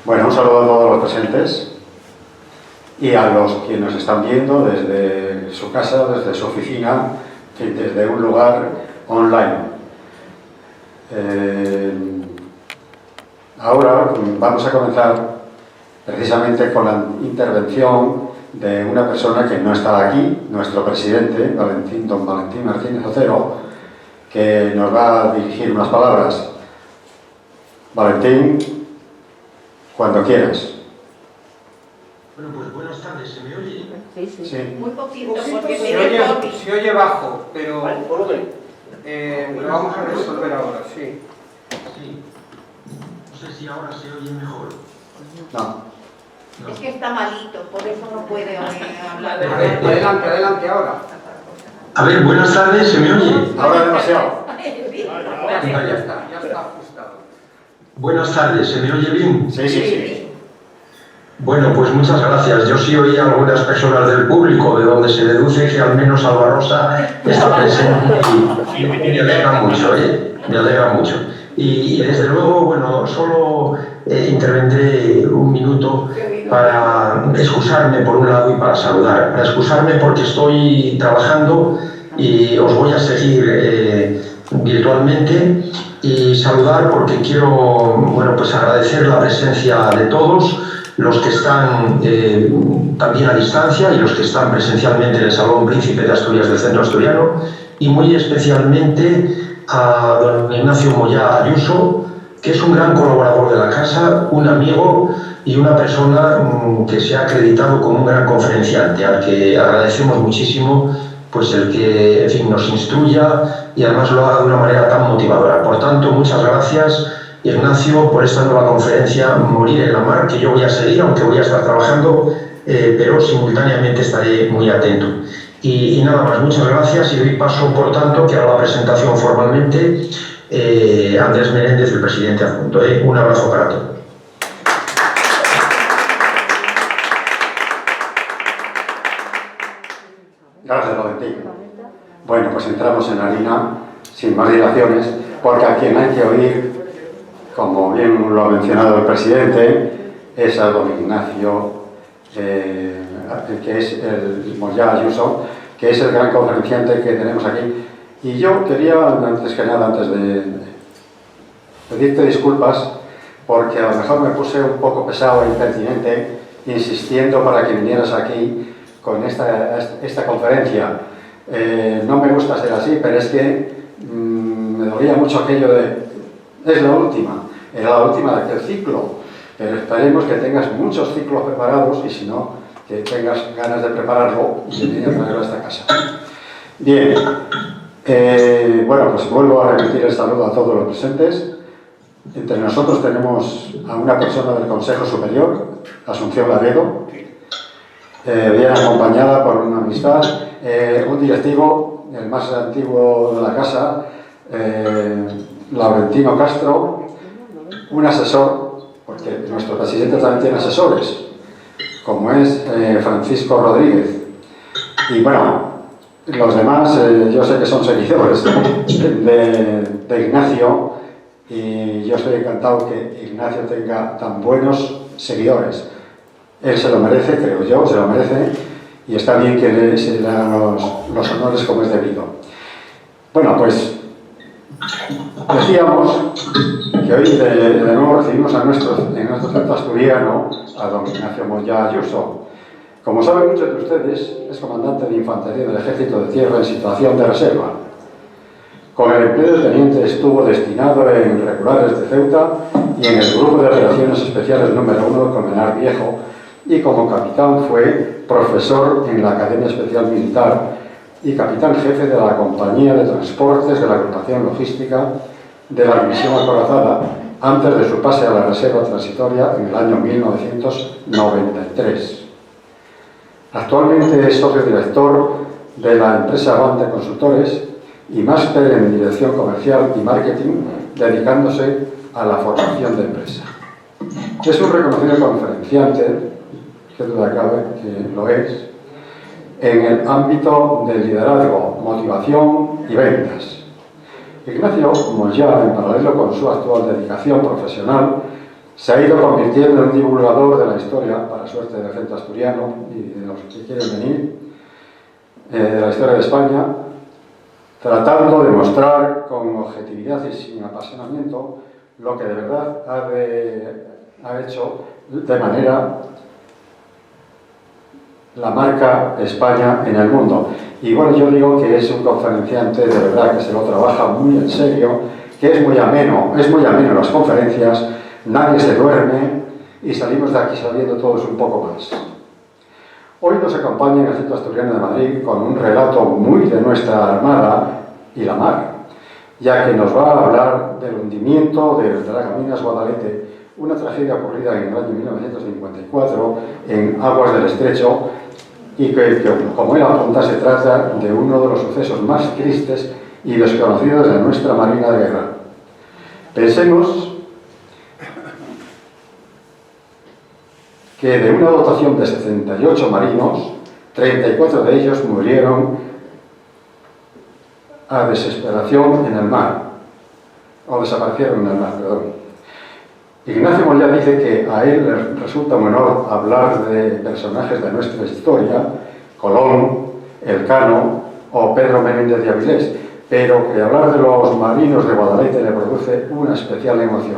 Bueno, un saludo a todos los presentes y a los que nos están viendo desde su casa, desde su oficina, desde un lugar online. Ahora vamos a comenzar precisamente con la intervención de una persona que no está aquí, nuestro presidente, don Valentín Martínez Otero, que nos va a dirigir unas palabras. Valentín, cuando quieras. Bueno, pues buenas tardes, ¿se me oye? Sí. Muy poquito, porque Se oye bajo, pero volumen. lo vamos a resolver ahora, sí. Sí. No sé si ahora se oye mejor. No. Es que está malito, por eso no puede hablar. A ver, adelante ahora. A ver, buenas tardes, ¿se me oye? Ahora demasiado. Ya está ajustado. Buenas tardes, ¿se me oye bien? Sí. Bueno, pues muchas gracias. Yo sí oí a algunas personas del público, de donde se deduce que al menos Alba Rosa está presente y me alegra mucho, me alegra mucho. Y desde luego, bueno, solo intervendré un minuto para excusarme por un lado y para saludar. Para excusarme porque estoy trabajando y os voy a seguir virtualmente, y saludar porque quiero, bueno, pues agradecer la presencia de todos los que están también a distancia y los que están presencialmente en el Salón Príncipe de Asturias del Centro Asturiano, y muy especialmente a don Ignacio Moyá Ayuso, que es un gran colaborador de la casa, un amigo y una persona que se ha acreditado como un gran conferenciante, al que agradecemos muchísimo pues el que, en fin, nos instruya y además lo haga de una manera tan motivadora. Por tanto, muchas gracias, Ignacio, por esta nueva conferencia Morir en la Mar, que yo voy a seguir, aunque voy a estar trabajando, pero simultáneamente estaré muy atento. Y nada más, muchas gracias, y doy paso, por tanto, que haga la presentación formalmente Andrés Menéndez, el presidente adjunto. Un abrazo para todos. Gracias, Valentín. Bueno, pues entramos en harina sin más dilaciones, porque a quien hay que oír, como bien lo ha mencionado el presidente, es a don Ignacio, que es el Moyá Ayuso, que es el gran conferenciante que tenemos aquí. Y yo quería, antes que nada, antes de pedirte disculpas, porque a lo mejor me puse un poco pesado e impertinente, insistiendo para que vinieras aquí con esta conferencia. No me gusta ser así, pero es que me dolía mucho aquello de... Es la última, era la última de aquel ciclo, pero esperemos que tengas muchos ciclos preparados, y si no, que tengas ganas de prepararlo y de venir a traerlo a esta casa. Bien, bueno, pues vuelvo a repetir el saludo a todos los presentes. Entre nosotros tenemos a una persona del Consejo Superior, Asunción Laredo, bien acompañada por una amistad, un directivo, el más antiguo de la casa, Laurentino Castro, un asesor, porque nuestro presidente también tiene asesores, como es Francisco Rodríguez. Y bueno, los demás yo sé que son seguidores de Ignacio, y yo estoy encantado que Ignacio tenga tan buenos seguidores. Él se lo merece, creo yo, se lo merece, y está bien que se le hagan los honores como es debido. Bueno, pues decíamos que hoy de nuevo recibimos en nuestro centro asturiano a don Ignacio Moyá Ayuso. Como saben muchos de ustedes, es comandante de infantería del Ejército de Tierra en situación de reserva. Con el empleo de teniente estuvo destinado en regulares de Ceuta y en el Grupo de Operaciones Especiales número 1 Colmenar Viejo, y como capitán fue profesor en la Academia Especial Militar y capitán jefe de la Compañía de Transportes de la Agrupación Logística de la División Acorazada, antes de su pase a la Reserva Transitoria en el año 1993. Actualmente es socio director de la empresa Avante Consultores y máster en Dirección Comercial y Marketing, dedicándose a la formación de empresa. Es un reconocido conferenciante, que duda cabe que lo es, en el ámbito del liderazgo, motivación y ventas. Ignacio Moyá, en paralelo con su actual dedicación profesional, se ha ido convirtiendo en un divulgador de la historia, para suerte del centro asturiano y de los que quieren venir, de la historia de España, tratando de mostrar con objetividad y sin apasionamiento lo que de verdad ha hecho de manera la marca España en el mundo. Y bueno, yo digo que es un conferenciante de verdad que se lo trabaja muy en serio, que es muy ameno las conferencias, nadie se duerme y salimos de aquí sabiendo todos un poco más. Hoy nos acompaña en el Centro Asturiano de Madrid con un relato muy de nuestra Armada y la mar, ya que nos va a hablar del hundimiento del Dragaminas Guadalete, una tragedia ocurrida en el año 1954 en aguas del estrecho y que, como él apunta, se trata de uno de los sucesos más tristes y desconocidos de nuestra Marina de Guerra. Pensemos que de una dotación de 78 marinos, 34 de ellos murieron a desesperación en el mar, o desaparecieron en el mar, perdón. Ignacio Moyá dice que a él le resulta un honor hablar de personajes de nuestra historia, Colón, Elcano o Pedro Menéndez de Avilés, pero que hablar de los marinos de Guadalete le produce una especial emoción,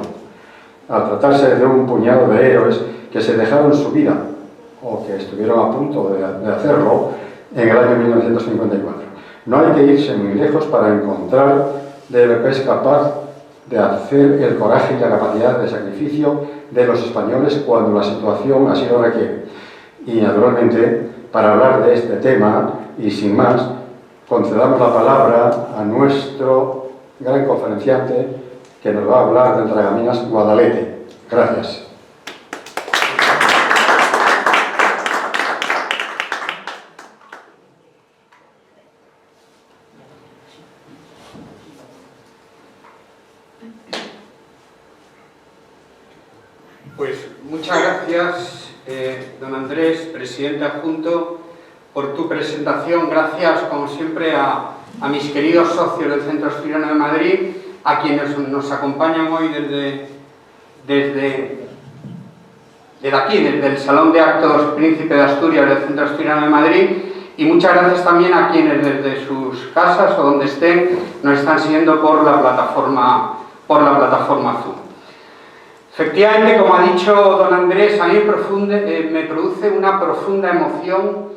al tratarse de un puñado de héroes que se dejaron su vida, o que estuvieron a punto de hacerlo, en el año 1954. No hay que irse muy lejos para encontrar de lo que es capaz de hacer el coraje y la capacidad de sacrificio de los españoles cuando la situación así lo requiere. Y naturalmente, para hablar de este tema, y sin más, concedamos la palabra a nuestro gran conferenciante que nos va a hablar del Dragaminas Guadalete. Gracias. Pues muchas gracias, don Andrés, presidente adjunto, por tu presentación. Gracias, como siempre, a mis queridos socios del Centro Asturiano de Madrid, a quienes nos acompañan hoy desde aquí, desde el Salón de Actos Príncipe de Asturias del Centro Asturiano de Madrid, y muchas gracias también a quienes desde sus casas o donde estén nos están siguiendo por la plataforma Zoom. Efectivamente, como ha dicho don Andrés, a mí me produce una profunda emoción.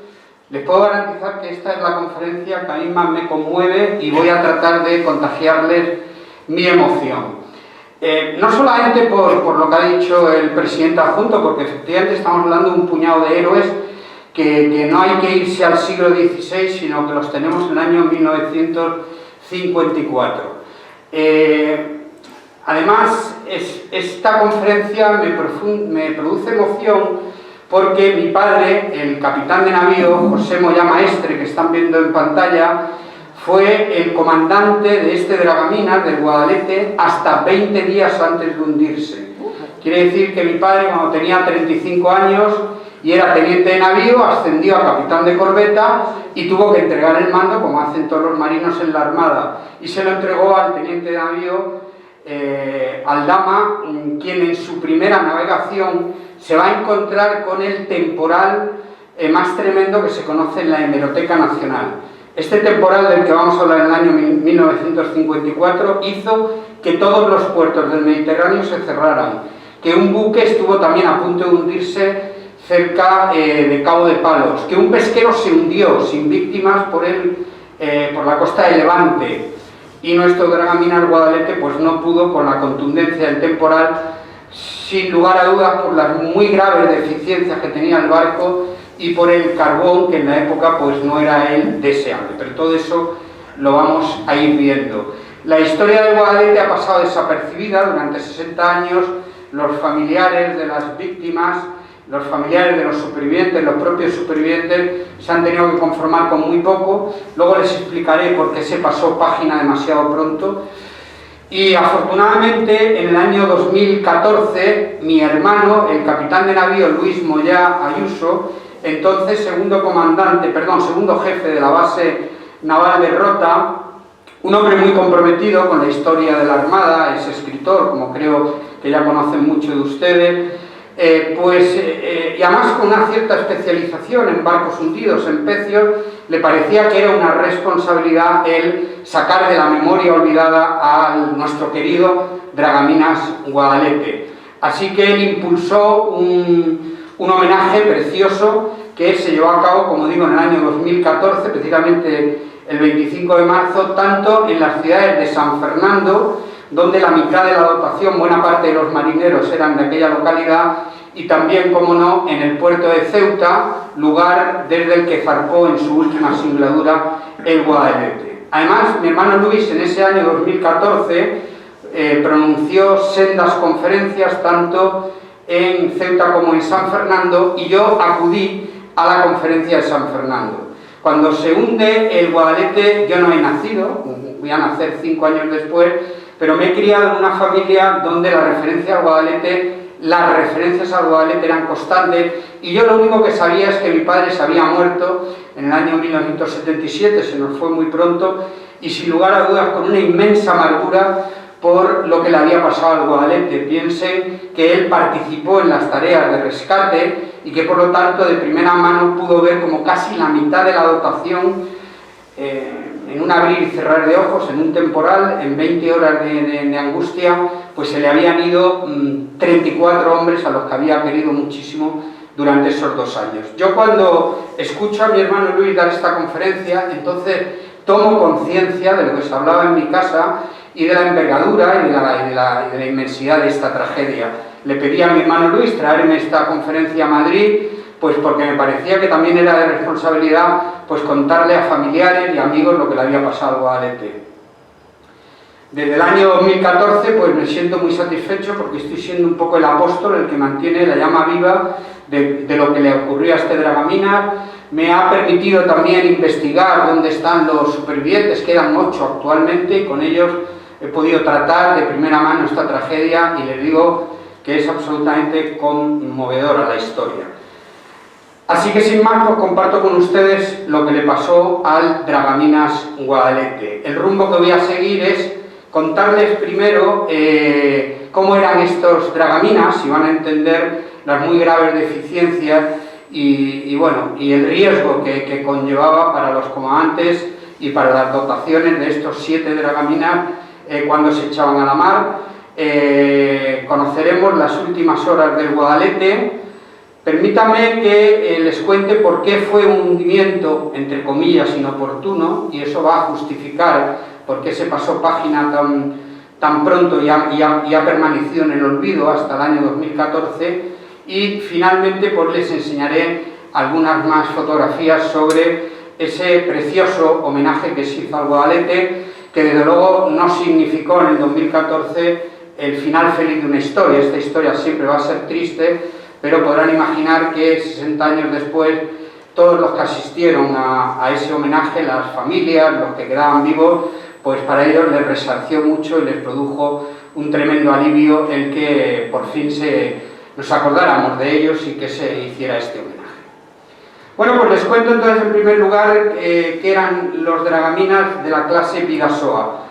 Les puedo garantizar que esta es la conferencia que a mí más me conmueve y voy a tratar de contagiarles mi emoción. No solamente por lo que ha dicho el presidente adjunto, porque efectivamente estamos hablando de un puñado de héroes que no hay que irse al siglo XVI, sino que los tenemos en el año 1954. Además, esta conferencia me produce emoción porque mi padre, el capitán de navío, José Moyá Maestre, que están viendo en pantalla, fue el comandante de este Dragaminas, del Guadalete, hasta 20 días antes de hundirse. Quiere decir que mi padre, cuando tenía 35 años y era teniente de navío, ascendió a capitán de corbeta y tuvo que entregar el mando, como hacen todos los marinos en la Armada, y se lo entregó al teniente de navío Aldama, quien en su primera navegación se va a encontrar con el temporal más tremendo que se conoce en la Hemeroteca Nacional. Este temporal del que vamos a hablar en el año 1954 hizo que todos los puertos del Mediterráneo se cerraran, que un buque estuvo también a punto de hundirse cerca de Cabo de Palos, que un pesquero se hundió sin víctimas por la costa de Levante, y nuestro Dragaminas Guadalete pues no pudo, con la contundencia del temporal, sin lugar a dudas por las muy graves deficiencias que tenía el barco y por el carbón, que en la época pues no era el deseable, pero todo eso lo vamos a ir viendo. La historia de Guadalete ha pasado desapercibida durante 60 años. Los familiares de las víctimas, los familiares de los supervivientes, los propios supervivientes, se han tenido que conformar con muy poco. Luego les explicaré por qué se pasó página demasiado pronto. Y afortunadamente, en el año 2014, mi hermano, el capitán de navío Luis Moyá Ayuso, entonces segundo jefe de la base naval de Rota, Un hombre muy comprometido con la historia de la Armada, es escritor, como creo que ya conocen muchos de ustedes, y además con una cierta especialización en barcos hundidos, en pecios, le parecía que era una responsabilidad el sacar de la memoria olvidada a nuestro querido Dragaminas Guadalete. Así que él impulsó un homenaje precioso que se llevó a cabo, como digo, en el año 2014, precisamente el 25 de marzo, tanto en las ciudades de San Fernando, donde la mitad de la dotación, buena parte de los marineros eran de aquella localidad, y también, como no, en el puerto de Ceuta, lugar desde el que zarpó en su última singladura el Guadalete. Además, mi hermano Luis, en ese año 2014, pronunció sendas conferencias, tanto en Ceuta como en San Fernando, y yo acudí a la conferencia de San Fernando. Cuando se hunde el Guadalete, yo no he nacido, voy a nacer 5 años después, pero me he criado en una familia donde las referencias al Guadalete eran constantes, y yo lo único que sabía es que mi padre se había muerto en el año 1977, se nos fue muy pronto, y sin lugar a dudas con una inmensa amargura por lo que le había pasado al Guadalete. Piensen que él participó en las tareas de rescate y que por lo tanto de primera mano pudo ver como casi la mitad de la dotación, en un abrir y cerrar de ojos, en un temporal, en 20 horas de angustia, pues se le habían ido 34 hombres a los que había querido muchísimo durante esos 2 años. Yo cuando escucho a mi hermano Luis dar esta conferencia, entonces tomo conciencia de lo que se hablaba en mi casa y de la envergadura y de la inmensidad de esta tragedia. Le pedí a mi hermano Luis traerme esta conferencia a Madrid, pues porque me parecía que también era de responsabilidad pues contarle a familiares y amigos lo que le había pasado al Guadalete. Desde el año 2014 pues me siento muy satisfecho porque estoy siendo un poco el apóstol, el que mantiene la llama viva de lo que le ocurrió a este Dragaminas. Me ha permitido también investigar dónde están los supervivientes, quedan 8 actualmente, y con ellos he podido tratar de primera mano esta tragedia, y les digo que es absolutamente conmovedora la historia. Así que sin más, pues comparto con ustedes lo que le pasó al Dragaminas Guadalete. El rumbo que voy a seguir es contarles primero cómo eran estos Dragaminas, y van a entender las muy graves deficiencias y el riesgo que conllevaba para los comandantes y para las dotaciones de estos 7 Dragaminas cuando se echaban a la mar. Conoceremos las últimas horas del Guadalete. Permítanme que les cuente por qué fue un hundimiento, entre comillas, inoportuno, y eso va a justificar por qué se pasó página tan pronto y ha permanecido en el olvido hasta el año 2014, y finalmente pues les enseñaré algunas más fotografías sobre ese precioso homenaje que se hizo al Guadalete, que desde luego no significó en el 2014 el final feliz de una historia. Esta historia siempre va a ser triste, pero podrán imaginar que 60 años después todos los que asistieron a ese homenaje, las familias, los que quedaban vivos, pues para ellos les resarció mucho y les produjo un tremendo alivio el que por fin nos acordáramos de ellos y que se hiciera este homenaje. Bueno, pues les cuento entonces en primer lugar que eran los Dragaminas de la clase Bidasoa.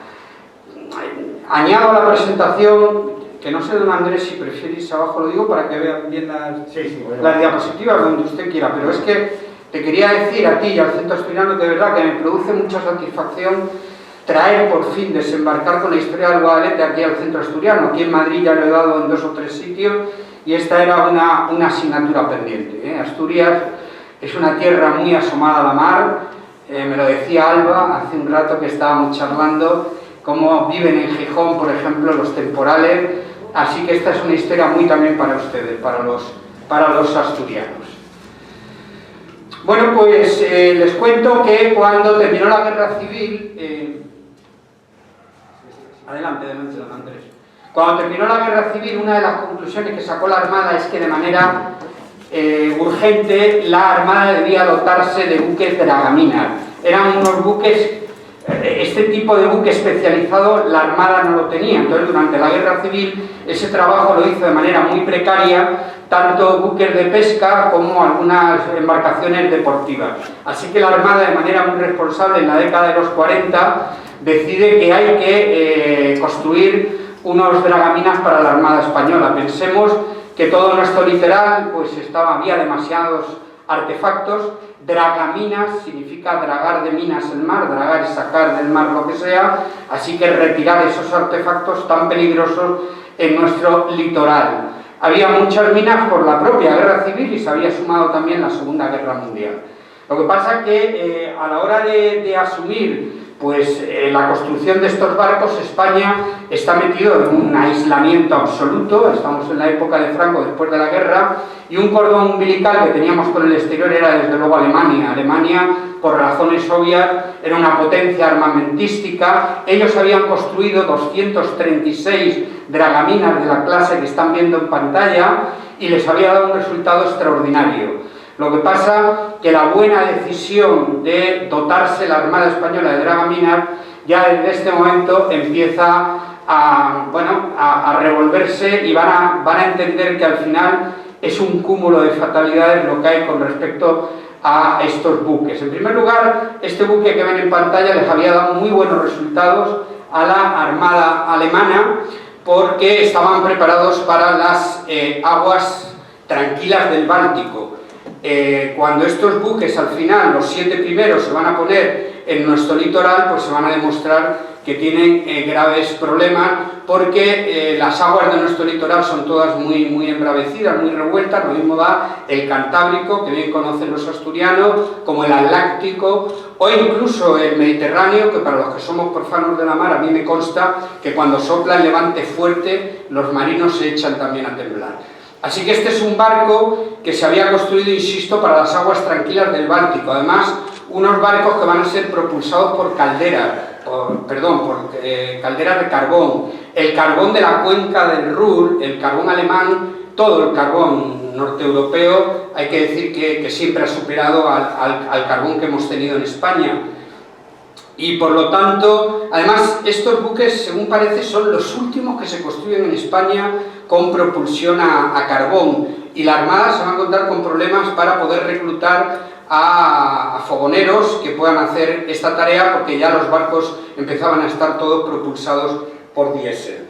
Añado a la presentación, que no sé, don Andrés, si prefiere irse abajo, lo digo para que vean bien las diapositivas donde usted quiera, pero es que te quería decir a ti y al Centro Asturiano que de verdad que me produce mucha satisfacción traer por fin, desembarcar con la historia del Guadalete aquí al Centro Asturiano. Aquí en Madrid ya lo he dado en 2 o 3 sitios y esta era una asignatura pendiente. Asturias es una tierra muy asomada a la mar, me lo decía Alba hace un rato que estábamos charlando, cómo viven en Gijón, por ejemplo, los temporales, así que esta es una historia muy también para ustedes, para los asturianos. Bueno, pues les cuento que cuando terminó la Guerra Civil... Adelante, don Andrés. Cuando terminó la Guerra Civil, una de las conclusiones que sacó la Armada es que de manera urgente la Armada debía dotarse de buques Dragaminas. Eran unos buques este tipo de buque especializado la Armada no lo tenía. Entonces, durante la Guerra Civil, ese trabajo lo hizo de manera muy precaria, tanto buques de pesca como algunas embarcaciones deportivas. Así que la Armada, de manera muy responsable, en la década de los 40, decide que hay que construir unos dragaminas para la Armada Española. Pensemos que todo nuestro litoral, pues había demasiados artefactos. Dragaminas significa dragar de minas el mar, dragar es sacar del mar lo que sea, así que retirar esos artefactos tan peligrosos en nuestro litoral. Había muchas minas por la propia Guerra Civil y se había sumado también la Segunda Guerra Mundial. Lo que pasa es que a la hora de asumir la construcción de estos barcos, España está metido en un aislamiento absoluto. Estamos en la época de Franco, después de la guerra, y un cordón umbilical que teníamos con el exterior era desde luego Alemania. Alemania, por razones obvias, era una potencia armamentística. Ellos habían construido 236 dragaminas de la clase que están viendo en pantalla y les había dado un resultado extraordinario. Lo que pasa que la buena decisión de dotarse la Armada Española de dragaminas ya desde este momento empieza a revolverse y van a entender que al final es un cúmulo de fatalidades lo que hay con respecto a estos buques. En primer lugar, este buque que ven en pantalla les había dado muy buenos resultados a la Armada alemana porque estaban preparados para las aguas tranquilas del Báltico. Cuando estos buques al final, los 7 primeros, se van a poner en nuestro litoral, pues se van a demostrar que tienen graves problemas porque las aguas de nuestro litoral son todas muy embravecidas, muy revueltas. Lo mismo da el Cantábrico, que bien conocen los asturianos, como el Atlántico o incluso el Mediterráneo, que para los que somos profanos de la mar, a mí me consta que cuando sopla el levante fuerte, los marinos se echan también a temblar. Así que este es un barco que se había construido, insisto, para las aguas tranquilas del Báltico. Además, unos barcos que van a ser propulsados por calderas, calderas de carbón. El carbón de la cuenca del Ruhr, el carbón alemán, todo el carbón norte-europeo, hay que decir que siempre ha superado al carbón que hemos tenido en España. Y por lo tanto, además, estos buques, según parece, son los últimos que se construyen en España con propulsión a carbón. Y la Armada se va a encontrar con problemas para poder reclutar a fogoneros que puedan hacer esta tarea, porque ya los barcos empezaban a estar todos propulsados por diésel.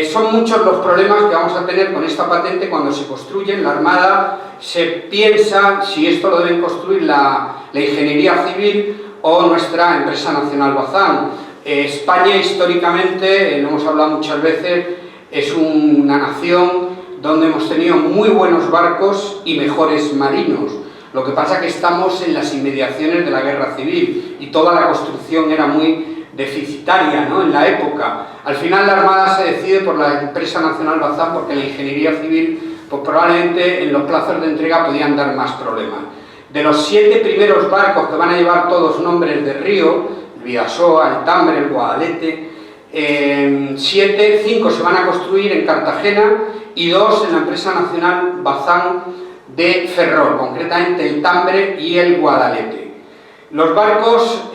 Son muchos los problemas que vamos a tener con esta patente cuando se construyen. La Armada se piensa si esto lo deben construir la ingeniería civil o nuestra empresa nacional Bazán. España históricamente, lo hemos hablado muchas veces, es una nación donde hemos tenido muy buenos barcos y mejores marinos. Lo que pasa es que estamos en las inmediaciones de la Guerra Civil y toda la construcción era muy deficitaria, ¿no?, en la época. Al final la Armada se decide por la empresa nacional Bazán porque la ingeniería civil, pues probablemente en los plazos de entrega podían dar más problemas. De los 7 primeros barcos que van a llevar todos nombres de río, el Vidasoa, el Tambre, el Guadalete, 5 se van a construir en Cartagena y 2 en la empresa nacional Bazán de Ferrol, concretamente el Tambre y el Guadalete. Los barcos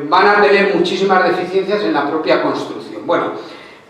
van a tener muchísimas deficiencias en la propia construcción. Bueno,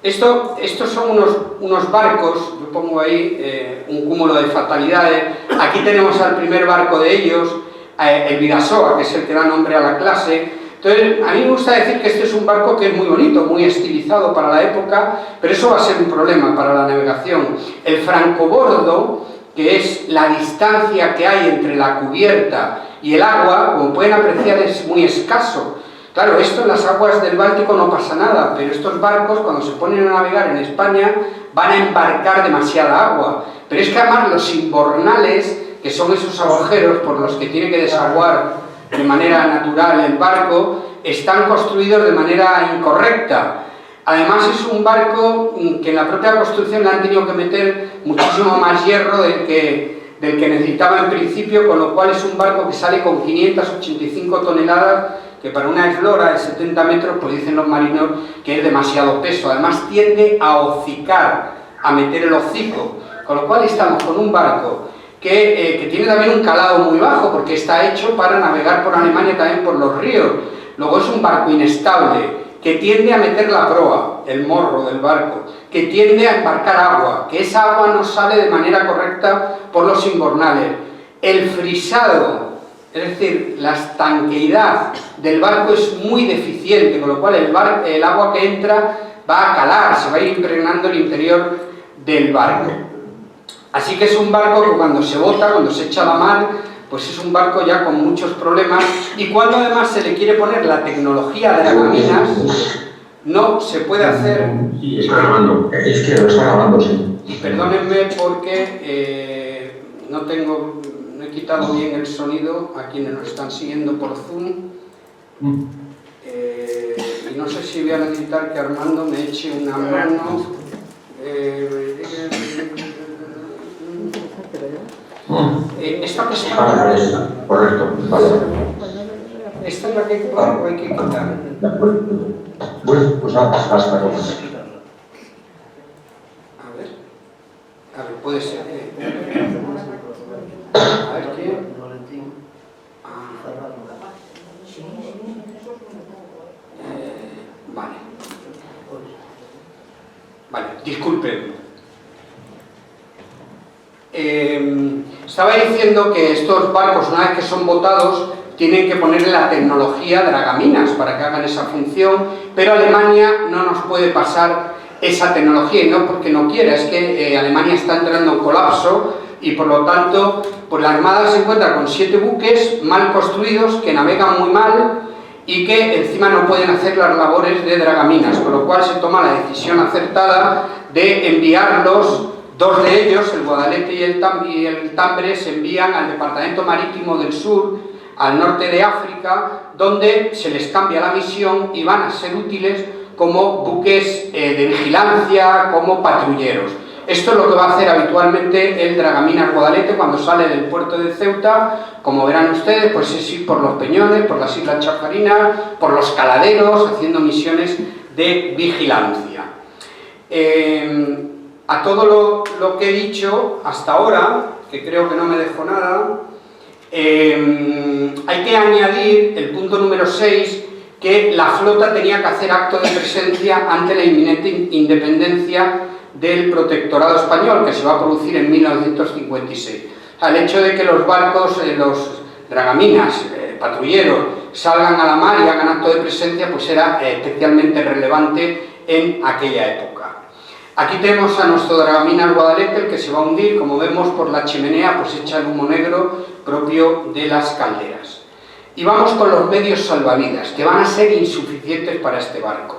estos son unos barcos, yo pongo ahí un cúmulo de fatalidades. Aquí tenemos al primer barco de ellos, el Vidasoa, que es el que da nombre a la clase. Entonces, a mí me gusta decir que este es un barco que es muy bonito, muy estilizado para la época, pero eso va a ser un problema para la navegación. El francobordo, que es la distancia que hay entre la cubierta y el agua, como pueden apreciar, es muy escaso. Claro, esto en las aguas del Báltico no pasa nada, pero estos barcos, cuando se ponen a navegar en España, van a embarcar demasiada agua. Pero es que además los imbornales, que son esos agujeros por los que tiene que desaguar de manera natural el barco, están construidos de manera incorrecta. Además es un barco que en la propia construcción le han tenido que meter muchísimo más hierro del que necesitaba en principio, con lo cual es un barco que sale con 585 toneladas, que para una eslora de 70 metros, pues dicen los marinos que es demasiado peso. Además tiende a hocicar, a meter el hocico, con lo cual estamos con un barco que tiene también un calado muy bajo, porque está hecho para navegar por Alemania también por los ríos. Luego es un barco inestable, que tiende a meter la proa, el morro del barco, que tiende a embarcar agua, que esa agua no sale de manera correcta por los invernales. El frisado, es decir, la estanqueidad del barco es muy deficiente, con lo cual el agua que entra va a calar, se va a ir impregnando el interior del barco. Así que es un barco que cuando se bota, cuando se echa a la mar, pues es un barco ya con muchos problemas, y cuando además se le quiere poner la tecnología de dragaminas, no se puede hacer... Sí, está grabando, es que lo está grabando, sí. Y perdónenme porque no he quitado bien el sonido a quienes nos están siguiendo por Zoom, y no sé si voy a necesitar que Armando me eche una mano. Esta que está... correcto, vale. ¿Esta es la que hay que poner o hay que quitar? Pues hasta luego. A ver, puede ser. A ver qué. Vale. Vale, disculpen. Estaba diciendo que estos barcos, una vez que son botados, tienen que ponerle la tecnología dragaminas para que hagan esa función, pero Alemania no nos puede pasar esa tecnología, y no porque no quiera, es que Alemania está entrando en colapso y por lo tanto pues la Armada se encuentra con 7 buques mal construidos que navegan muy mal y que encima no pueden hacer las labores de dragaminas, con lo cual se toma la decisión acertada de enviarlos. 2 de ellos, el Guadalete y el Tambre, se envían al Departamento Marítimo del Sur, al norte de África, donde se les cambia la misión y van a ser útiles como buques de vigilancia, como patrulleros. Esto es lo que va a hacer habitualmente el Dragaminas Guadalete cuando sale del puerto de Ceuta. Como verán ustedes, pues es ir por los peñones, por las Islas Chafarinas, por los caladeros, haciendo misiones de vigilancia. A todo lo que he dicho hasta ahora, que creo que no me dejo nada, hay que añadir el punto número 6, que la flota tenía que hacer acto de presencia ante la inminente independencia del protectorado español, que se va a producir en 1956. O sea, el hecho de que los barcos, los dragaminas, patrulleros, salgan a la mar y hagan acto de presencia, pues era especialmente relevante en aquella época. Aquí tenemos a nuestro Dragaminas Guadalete, el que se va a hundir, como vemos por la chimenea, pues echa el humo negro propio de las calderas. Y vamos con los medios salvavidas, que van a ser insuficientes para este barco.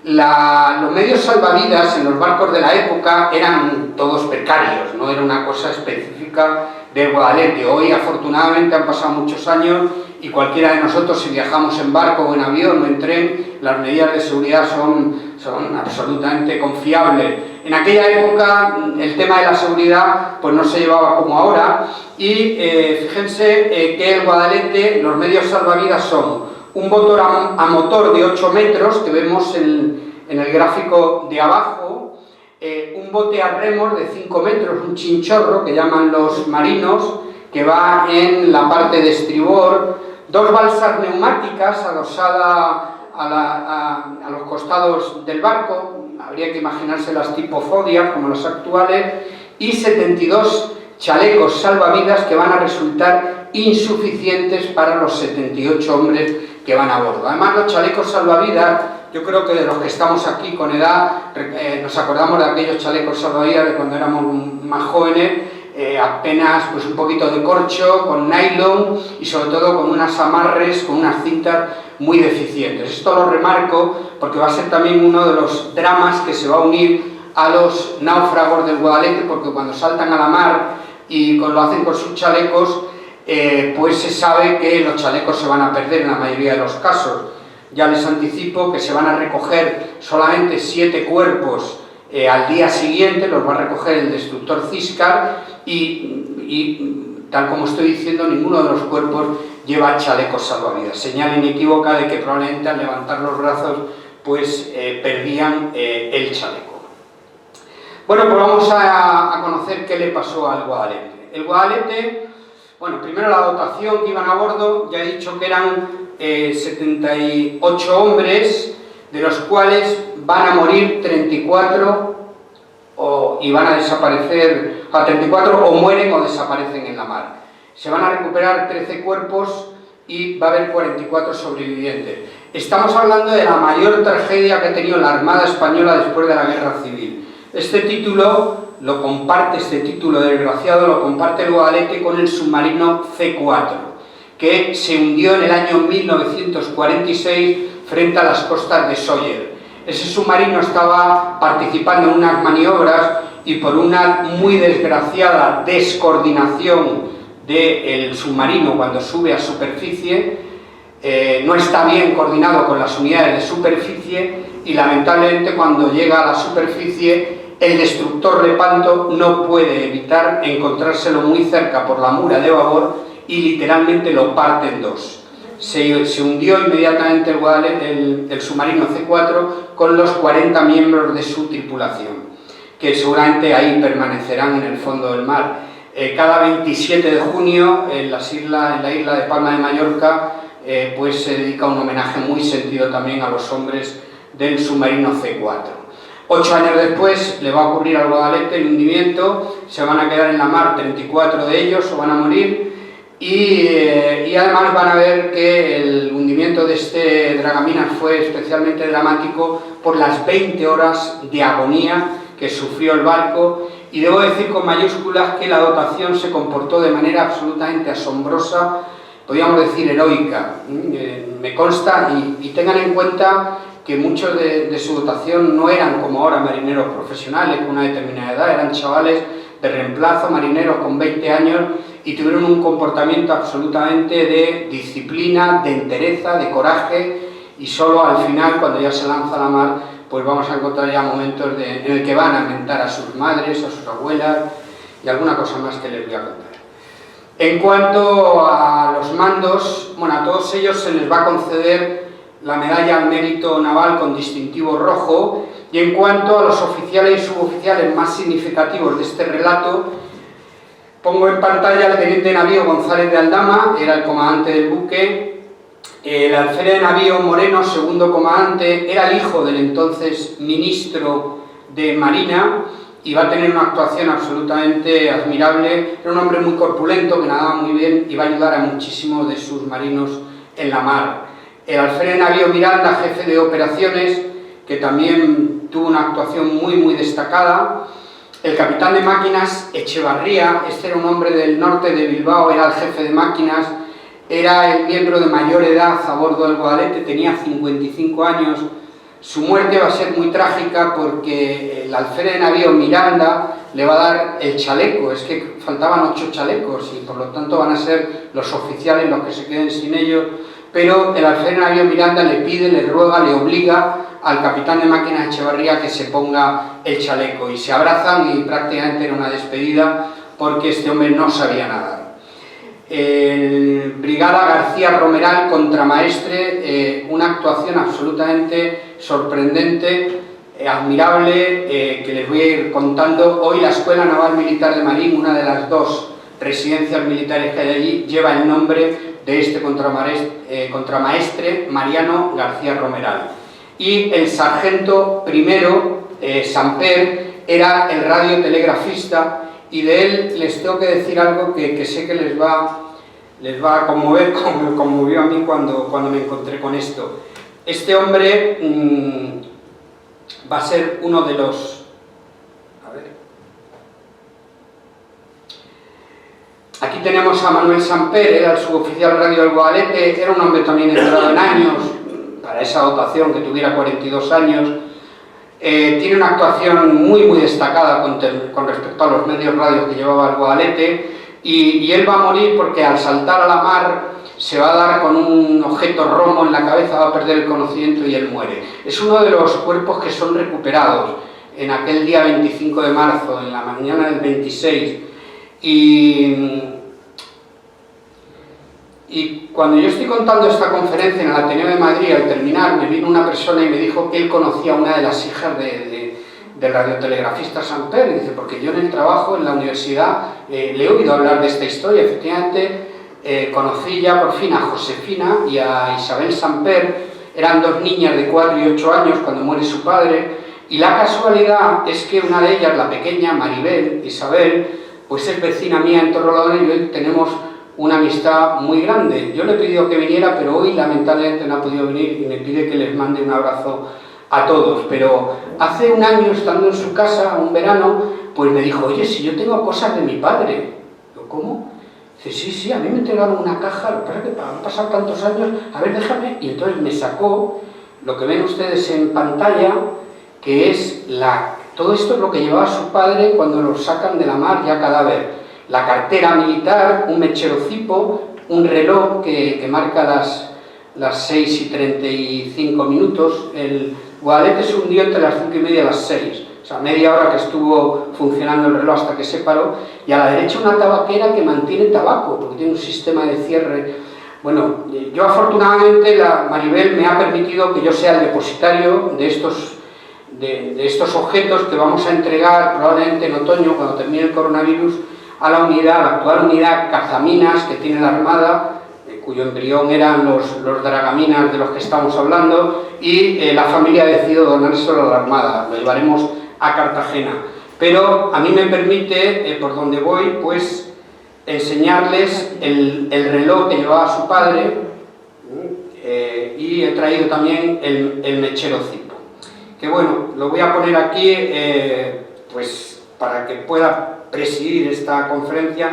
Los medios salvavidas en los barcos de la época eran todos precarios, no era una cosa específica del Guadalete. Hoy, afortunadamente, han pasado muchos años y cualquiera de nosotros, si viajamos en barco o en avión o en tren, las medidas de seguridad son absolutamente confiables. En aquella época el tema de la seguridad pues no se llevaba como ahora, y fíjense que el Guadalete, los medios salvavidas son un motor a motor de 8 metros, que vemos en el gráfico de abajo, un bote a remos de 5 metros, un chinchorro que llaman los marinos, que va en la parte de estribor, 2 balsas neumáticas adosadas a los costados del barco, habría que imaginárselas tipo Zodiac como las actuales, y 72 chalecos salvavidas que van a resultar insuficientes para los 78 hombres que van a bordo. Además, los chalecos salvavidas, yo creo que de los que estamos aquí con edad, nos acordamos de aquellos chalecos salvavidas de cuando éramos más jóvenes, apenas pues un poquito de corcho, con nylon y sobre todo con unas amarres, con unas cintas muy deficientes. Esto lo remarco porque va a ser también uno de los dramas que se va a unir a los náufragos del Guadalete, porque cuando saltan a la mar y lo hacen con sus chalecos, pues se sabe que los chalecos se van a perder en la mayoría de los casos. Ya les anticipo que se van a recoger solamente 7 cuerpos al día siguiente, los va a recoger el destructor Ciscar y tal como estoy diciendo, ninguno de los cuerpos lleva chalecos salvavidas. Señal inequívoca de que probablemente al levantar los brazos pues perdían el chaleco. Bueno, pues vamos a conocer qué le pasó al Guadalete. El Guadalete, bueno, primero la dotación que iban a bordo, ya he dicho que eran 78 hombres, de los cuales van a morir 34 y van a desaparecer, 34 o mueren o desaparecen en la mar. Se van a recuperar 13 cuerpos y va a haber 44 sobrevivientes. Estamos hablando de la mayor tragedia que ha tenido la Armada Española después de la Guerra Civil. Este título desgraciado lo comparte el Guadalete con el submarino C4, que se hundió en el año 1946 frente a las costas de Sóller. Ese submarino estaba participando en unas maniobras y por una muy desgraciada descoordinación del submarino cuando sube a superficie, no está bien coordinado con las unidades de superficie y lamentablemente cuando llega a la superficie el destructor Lepanto no puede evitar encontrárselo muy cerca por la mura de babor y literalmente lo parte en dos. Se hundió inmediatamente el submarino C4 con los 40 miembros de su tripulación, que seguramente ahí permanecerán en el fondo del mar. Cada 27 de junio en la isla de Palma de Mallorca pues se dedica un homenaje muy sentido también a los hombres del submarino C4. 8 años después le va a ocurrir al Guadalete el hundimiento, se van a quedar en la mar 34 de ellos o van a morir y además van a ver que el hundimiento de este Dragaminas fue especialmente dramático por las 20 horas de agonía que sufrió el barco y debo decir con mayúsculas que la dotación se comportó de manera absolutamente asombrosa, podríamos decir heroica, me consta y tengan en cuenta que muchos de su dotación no eran como ahora marineros profesionales con una determinada edad, eran chavales de reemplazo, marineros con 20 años y tuvieron un comportamiento absolutamente de disciplina, de entereza, de coraje y solo al final, cuando ya se lanza a la mar, pues vamos a encontrar ya momentos en el que van a mentar a sus madres, a sus abuelas y alguna cosa más que les voy a contar. En cuanto a los mandos, bueno, a todos ellos se les va a conceder la medalla al mérito naval con distintivo rojo y en cuanto a los oficiales y suboficiales más significativos de este relato, pongo en pantalla al teniente de navío González de Aldama, era el comandante del buque, el alférez de navío Moreno, segundo comandante, era el hijo del entonces ministro de Marina y va a tener una actuación absolutamente admirable, era un hombre muy corpulento que nadaba muy bien y va a ayudar a muchísimos de sus marinos en la mar. El alférez de navío Miranda, jefe de operaciones, que también tuvo una actuación muy destacada. El capitán de máquinas Echevarría, este era un hombre del norte de Bilbao, era el jefe de máquinas, era el miembro de mayor edad a bordo del Guadalete, tenía 55 años. Su muerte va a ser muy trágica porque el alférez de navío Miranda le va a dar el chaleco, es que faltaban 8 chalecos y por lo tanto van a ser los oficiales los que se queden sin ellos. Pero el alférez de navío Miranda le pide, le ruega, le obliga al capitán de máquinas Echevarría que se ponga el chaleco y se abrazan y prácticamente era una despedida porque este hombre no sabía nadar. El brigada García Romeral, contramaestre, una actuación absolutamente sorprendente, admirable, que les voy a ir contando. Hoy la Escuela Naval Militar de Marín, una de las 2 residencias militares que hay allí, lleva el nombre de este contramaestre Mariano García Romeral. Y el sargento primero, Samper, era el radiotelegrafista y de él les tengo que decir algo que sé que les va a conmover, como me conmovió a mí cuando me encontré con esto. Este hombre va a ser uno de los... Aquí tenemos a Manuel Samper, era el suboficial radio del Guadalete, era un hombre también entrado en años, para esa dotación que tuviera 42 años. Tiene una actuación muy destacada con respecto a los medios radios que llevaba el Guadalete y él va a morir porque al saltar a la mar se va a dar con un objeto romo en la cabeza, va a perder el conocimiento y él muere. Es uno de los cuerpos que son recuperados en aquel día 25 de marzo, en la mañana del 26. Y cuando yo estoy contando esta conferencia en el Ateneo de Madrid, al terminar, me vino una persona y me dijo que él conocía a una de las hijas del radiotelegrafista Samper, y dice, porque yo en el trabajo, en la universidad, le he oído hablar de esta historia. Efectivamente, conocí ya por fin a Josefina y a Isabel Samper. Eran dos niñas de 4 y 8 años cuando muere su padre, y la casualidad es que una de ellas, la pequeña, Maribel, Isabel, pues es vecina mía en Torrelodones y hoy tenemos una amistad muy grande. Yo le he pedido que viniera, pero hoy lamentablemente no ha podido venir y me pide que les mande un abrazo a todos. Pero hace un año, estando en su casa, un verano, pues me dijo, oye, si yo tengo cosas de mi padre. Yo, ¿cómo? Dice, sí, a mí me entregaron una caja, lo que pasa es que han pasado tantos años, a ver, déjame, y entonces me sacó lo que ven ustedes en pantalla, que es todo esto es lo que llevaba su padre cuando lo sacan de la mar ya cadáver. La cartera militar, un mechero Zippo, un reloj que marca las 6 y 35 minutos, el Guadalete se hundió entre las 5 y media y las 6. O sea, media hora que estuvo funcionando el reloj hasta que se paró, y a la derecha una tabaquera que mantiene tabaco, porque tiene un sistema de cierre. Bueno, yo afortunadamente, Maribel me ha permitido que yo sea el depositario de estos objetos que vamos a entregar probablemente en otoño, cuando termine el coronavirus, a la actual unidad Cazaminas que tiene la Armada, cuyo embrión eran los dragaminas de los que estamos hablando, y la familia ha decidido donárselo a la Armada. Lo llevaremos a Cartagena, pero a mí me permite, por donde voy, pues enseñarles el reloj que llevaba su padre, y he traído también el mechero Zippo, que bueno, lo voy a poner aquí pues para que pueda presidir esta conferencia.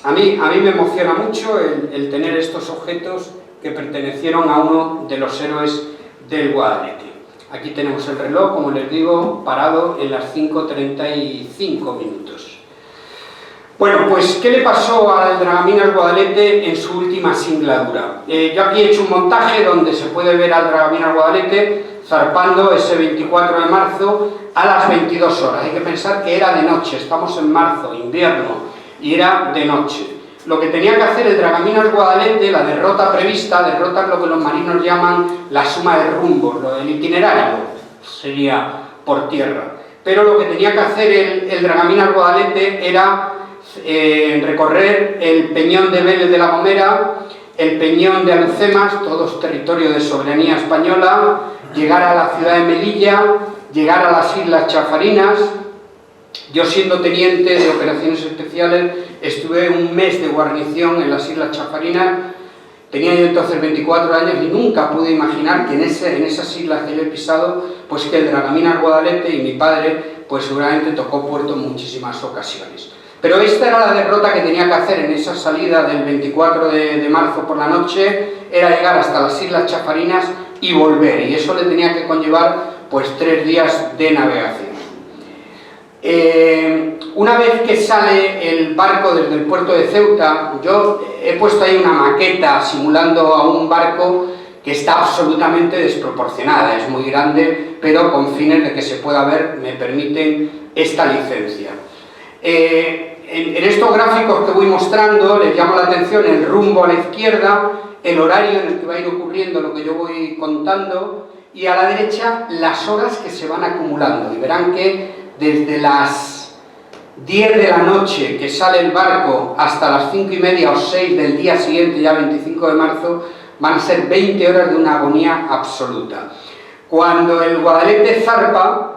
A mí me emociona mucho el tener estos objetos que pertenecieron a uno de los héroes del Guadalete. Aquí tenemos el reloj, como les digo, parado en las 5:35 minutos. Bueno, pues, ¿qué le pasó al Dragaminas Guadalete en su última singladura? Yo aquí he hecho un montaje donde se puede ver al Dragaminas Guadalete zarpando ese 24 de marzo a las 22 horas. Hay que pensar que era de noche, estamos en marzo, invierno, y era de noche. Lo que tenía que hacer el Dragaminas Guadalete, la derrota prevista, derrota es lo que los marinos llaman la suma de rumbos, lo del itinerario sería por tierra. Pero lo que tenía que hacer el Dragaminas Guadalete era recorrer el Peñón de Vélez de la Gomera, el Peñón de Alucemas, todos territorio de soberanía española, llegar a la ciudad de Melilla, llegar a las Islas Chafarinas. Yo, siendo teniente de operaciones especiales, estuve un mes de guarnición en las Islas Chafarinas. Tenía yo entonces 24 años y nunca pude imaginar que en esas islas que yo he pisado, pues que el Dragaminas Guadalete y mi padre, pues seguramente tocó puerto en muchísimas ocasiones. Pero esta era la derrota que tenía que hacer en esa salida del 24 de marzo por la noche, era llegar hasta las Islas Chafarinas y volver, y eso le tenía que conllevar pues 3 días de navegación. Una vez que sale el barco desde el puerto de Ceuta, yo he puesto ahí una maqueta simulando a un barco que está absolutamente desproporcionada, es muy grande, pero con fines de que se pueda ver me permiten esta licencia. En estos gráficos que voy mostrando les llamo la atención el rumbo a la izquierda, el horario en el que va a ir ocurriendo lo que yo voy contando, y a la derecha las horas que se van acumulando, y verán que desde las 10 de la noche que sale el barco hasta las 5 y media o 6 del día siguiente, ya 25 de marzo, van a ser 20 horas de una agonía absoluta. Cuando el Guadalete zarpa,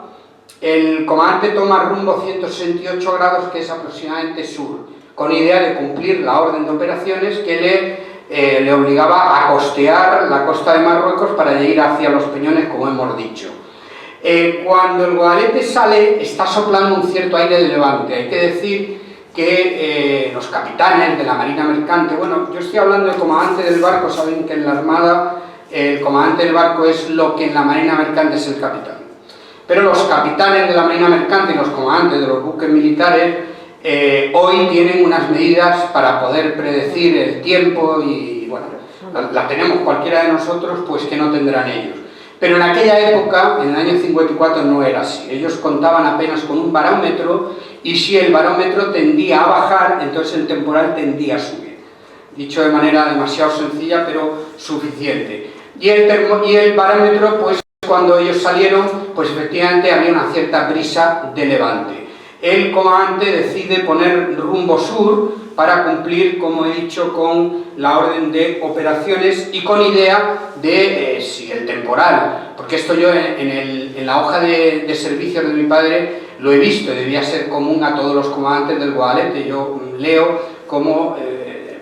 el comandante toma rumbo 168 grados, que es aproximadamente sur, con idea de cumplir la orden de operaciones que le obligaba a costear la costa de Marruecos para ir hacia los Peñones, como hemos dicho. Cuando el Guadalete sale, está soplando un cierto aire de levante. Hay que decir que los capitanes de la Marina Mercante, bueno, yo estoy hablando del comandante del barco, saben que en la Armada el comandante del barco es lo que en la Marina Mercante es el capitán. Pero los capitanes de la Marina Mercante y los comandantes de los buques militares hoy tienen unas medidas para poder predecir el tiempo y, bueno, la tenemos cualquiera de nosotros, pues que no tendrán ellos. Pero en aquella época, en el año 54, no era así. Ellos contaban apenas con un barómetro, y si el barómetro tendía a bajar, entonces el temporal tendía a subir. Dicho de manera demasiado sencilla, pero suficiente. Y el barómetro, pues cuando ellos salieron, pues efectivamente había una cierta brisa de levante. el comandante decide poner rumbo sur para cumplir, como he dicho, con la orden de operaciones y con idea de si el temporal, porque esto yo en la hoja de servicios de mi padre lo he visto, debía ser común a todos los comandantes del Guadalete. Yo leo como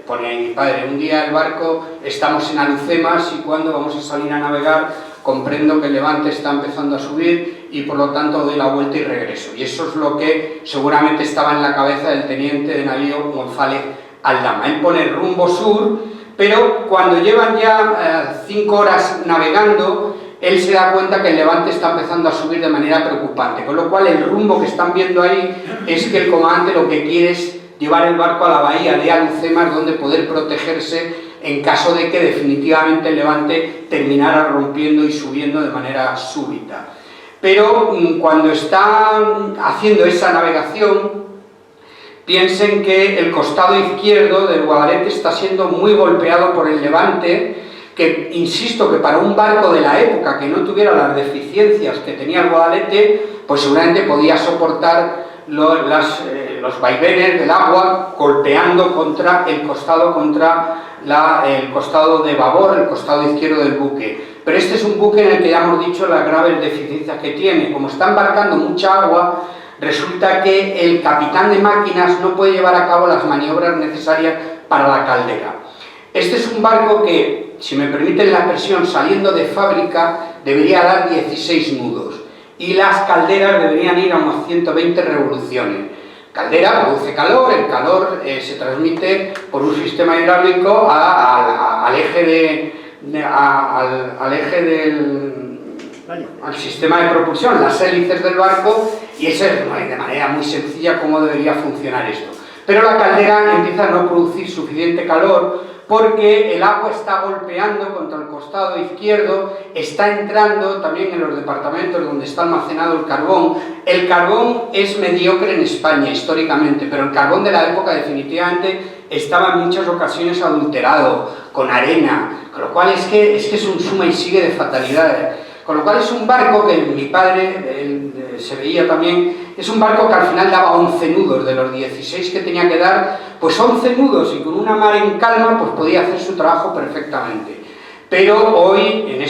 pone ahí mi padre: un día el barco, estamos en Alucemas y cuando vamos a salir a navegar comprendo que el levante está empezando a subir y por lo tanto doy la vuelta y regreso. Y eso es lo que seguramente estaba en la cabeza del teniente de navío González Aldama. Él pone rumbo sur, pero cuando llevan ya 5 horas navegando, él se da cuenta que el levante está empezando a subir de manera preocupante, con lo cual el rumbo que están viendo ahí es que el comandante lo que quiere es llevar el barco a la bahía de Alucemas, donde poder protegerse en caso de que definitivamente el levante terminara rompiendo y subiendo de manera súbita. Pero cuando están haciendo esa navegación, piensen que el costado izquierdo del Guadalete está siendo muy golpeado por el levante, que insisto que para un barco de la época que no tuviera las deficiencias que tenía el Guadalete, pues seguramente podía soportar los vaivenes del agua golpeando contra el costado de babor, el costado izquierdo del buque. Pero este es un buque en el que ya hemos dicho las graves deficiencias que tiene. Como está embarcando mucha agua, resulta que el capitán de máquinas no puede llevar a cabo las maniobras necesarias para la caldera. Este es un barco que, si me permiten la expresión, saliendo de fábrica debería dar 16 nudos y las calderas deberían ir a unos 120 revoluciones. Caldera produce calor, el calor se transmite por un sistema hidráulico al sistema de propulsión, las hélices del barco, y esa es de manera muy sencilla cómo debería funcionar esto. Pero la caldera empieza a no producir suficiente calor porque el agua está golpeando contra el costado izquierdo, está entrando también en los departamentos donde está almacenado el carbón. El carbón es mediocre en España históricamente, pero el carbón de la época definitivamente estaba en muchas ocasiones adulterado, con arena, con lo cual es que es un suma y sigue de fatalidades. Con lo cual es un barco que mi padre se veía también, es un barco que al final daba 11 nudos, de los 16 que tenía que dar, pues 11 nudos, y con una mar en calma pues podía hacer su trabajo perfectamente. Pero hoy, en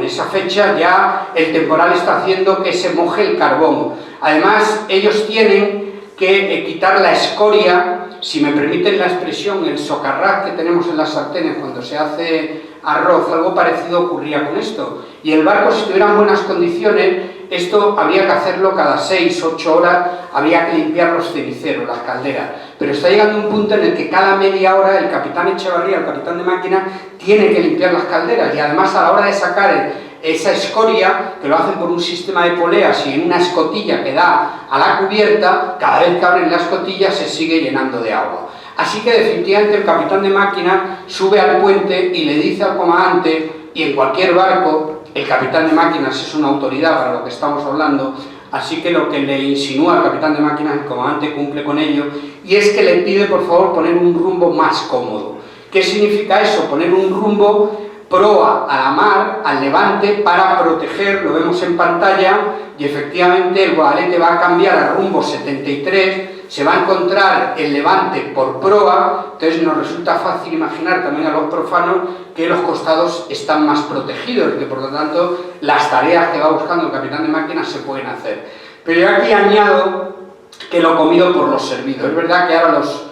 esa fecha, ya el temporal está haciendo que se moje el carbón. Además, ellos tienen que quitar la escoria, si me permiten la expresión, el socarrat que tenemos en las sartenes cuando se hace arroz, algo parecido ocurría con esto. Y el barco, si estuviera en buenas condiciones, esto habría que hacerlo cada 6-8 horas, habría que limpiar los ceniceros, las calderas. Pero está llegando un punto en el que cada media hora el capitán Echevarría, el capitán de máquina, tiene que limpiar las calderas, y además a la hora de sacar esa escoria, que lo hacen por un sistema de poleas y en una escotilla que da a la cubierta, cada vez que abren la escotilla se sigue llenando de agua. Así que definitivamente el capitán de máquina sube al puente y le dice al comandante, y en cualquier barco el capitán de máquinas es una autoridad para lo que estamos hablando, así que lo que le insinúa al capitán de máquinas, el comandante cumple con ello, y es que le pide por favor poner un rumbo más cómodo. ¿Qué significa eso? Poner un rumbo proa a la mar, al levante, para proteger, lo vemos en pantalla, y efectivamente el Guadalete va a cambiar a rumbo 73, se va a encontrar el levante por proa, entonces nos resulta fácil imaginar también a los profanos que los costados están más protegidos, que por lo tanto las tareas que va buscando el capitán de máquinas se pueden hacer. Pero yo aquí añado que lo comido por los servidos. Es verdad que ahora los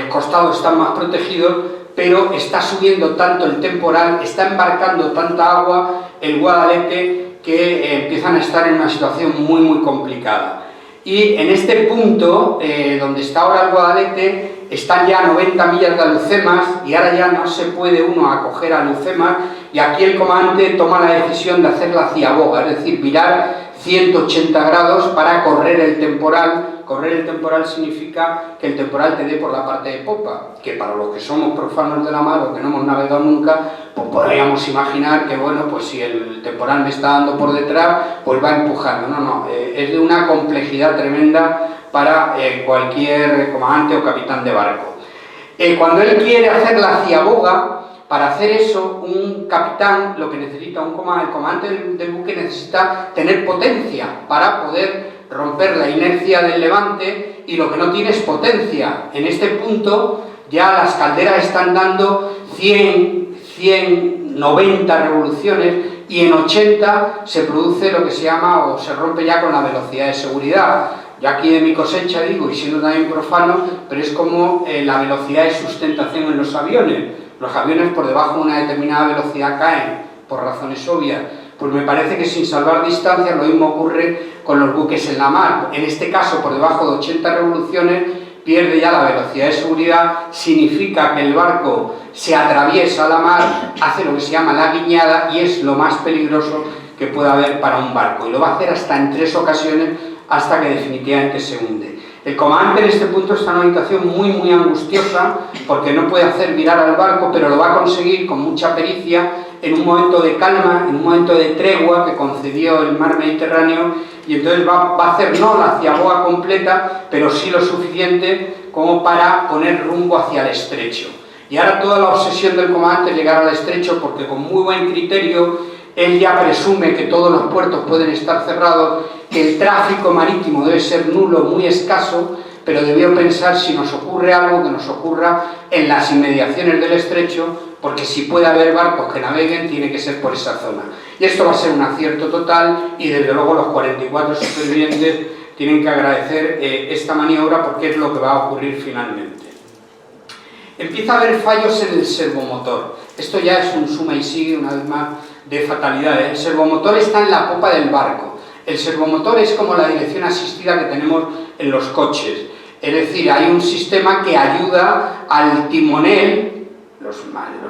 costados están más protegidos, pero está subiendo tanto el temporal, está embarcando tanta agua el Guadalete que empiezan a estar en una situación muy muy complicada. Y en este punto, donde está ahora el Guadalete, están ya a 90 millas de Alucemas y ahora ya no se puede uno acoger a Alucemas, y aquí el comandante toma la decisión de hacer la ciaboga, es decir, virar 180 grados para correr el temporal. Correr el temporal significa que el temporal te dé por la parte de popa, que para los que somos profanos de la mar o que no hemos navegado nunca, pues podríamos imaginar que, bueno, pues si el temporal me está dando por detrás, pues va empujando. No, es de una complejidad tremenda para cualquier comandante o capitán de barco. Cuando él quiere hacer la ciaboga, para hacer eso, un capitán lo que necesita, el comandante del buque necesita tener potencia para poder romper la inercia del levante y lo que no tiene es potencia. En este punto ya las calderas están dando 90 revoluciones y en 80 se produce lo que se llama o se rompe ya con la velocidad de seguridad. Yo aquí de mi cosecha digo, y siendo también profano, pero es como la velocidad de sustentación en los aviones. Los aviones por debajo de una determinada velocidad caen, por razones obvias. Pues me parece que sin salvar distancias lo mismo ocurre con los buques en la mar. En este caso, por debajo de 80 revoluciones, pierde ya la velocidad de seguridad, significa que el barco se atraviesa la mar, hace lo que se llama la guiñada y es lo más peligroso que puede haber para un barco. Y lo va a hacer hasta en 3 ocasiones, hasta que definitivamente se hunde. El comandante en este punto está en una situación muy angustiosa porque no puede hacer virar al barco, pero lo va a conseguir con mucha pericia en un momento de calma, en un momento de tregua que concedió el mar Mediterráneo, y entonces va a hacer no la ciaboga completa, pero sí lo suficiente como para poner rumbo hacia el estrecho. Y ahora toda la obsesión del comandante es llegar al estrecho, porque con muy buen criterio él ya presume que todos los puertos pueden estar cerrados, que el tráfico marítimo debe ser nulo, muy escaso, pero debió pensar si nos ocurre algo que nos ocurra en las inmediaciones del estrecho, porque si puede haber barcos que naveguen, tiene que ser por esa zona. Y esto va a ser un acierto total, y desde luego los 44 supervivientes tienen que agradecer esta maniobra, porque es lo que va a ocurrir finalmente. Empieza a haber fallos en el servomotor. Esto ya es un suma y sigue, una vez más, de fatalidades. El servomotor está en la popa del barco. El servomotor es como la dirección asistida que tenemos en los coches. Es decir, hay un sistema que ayuda al timonel, los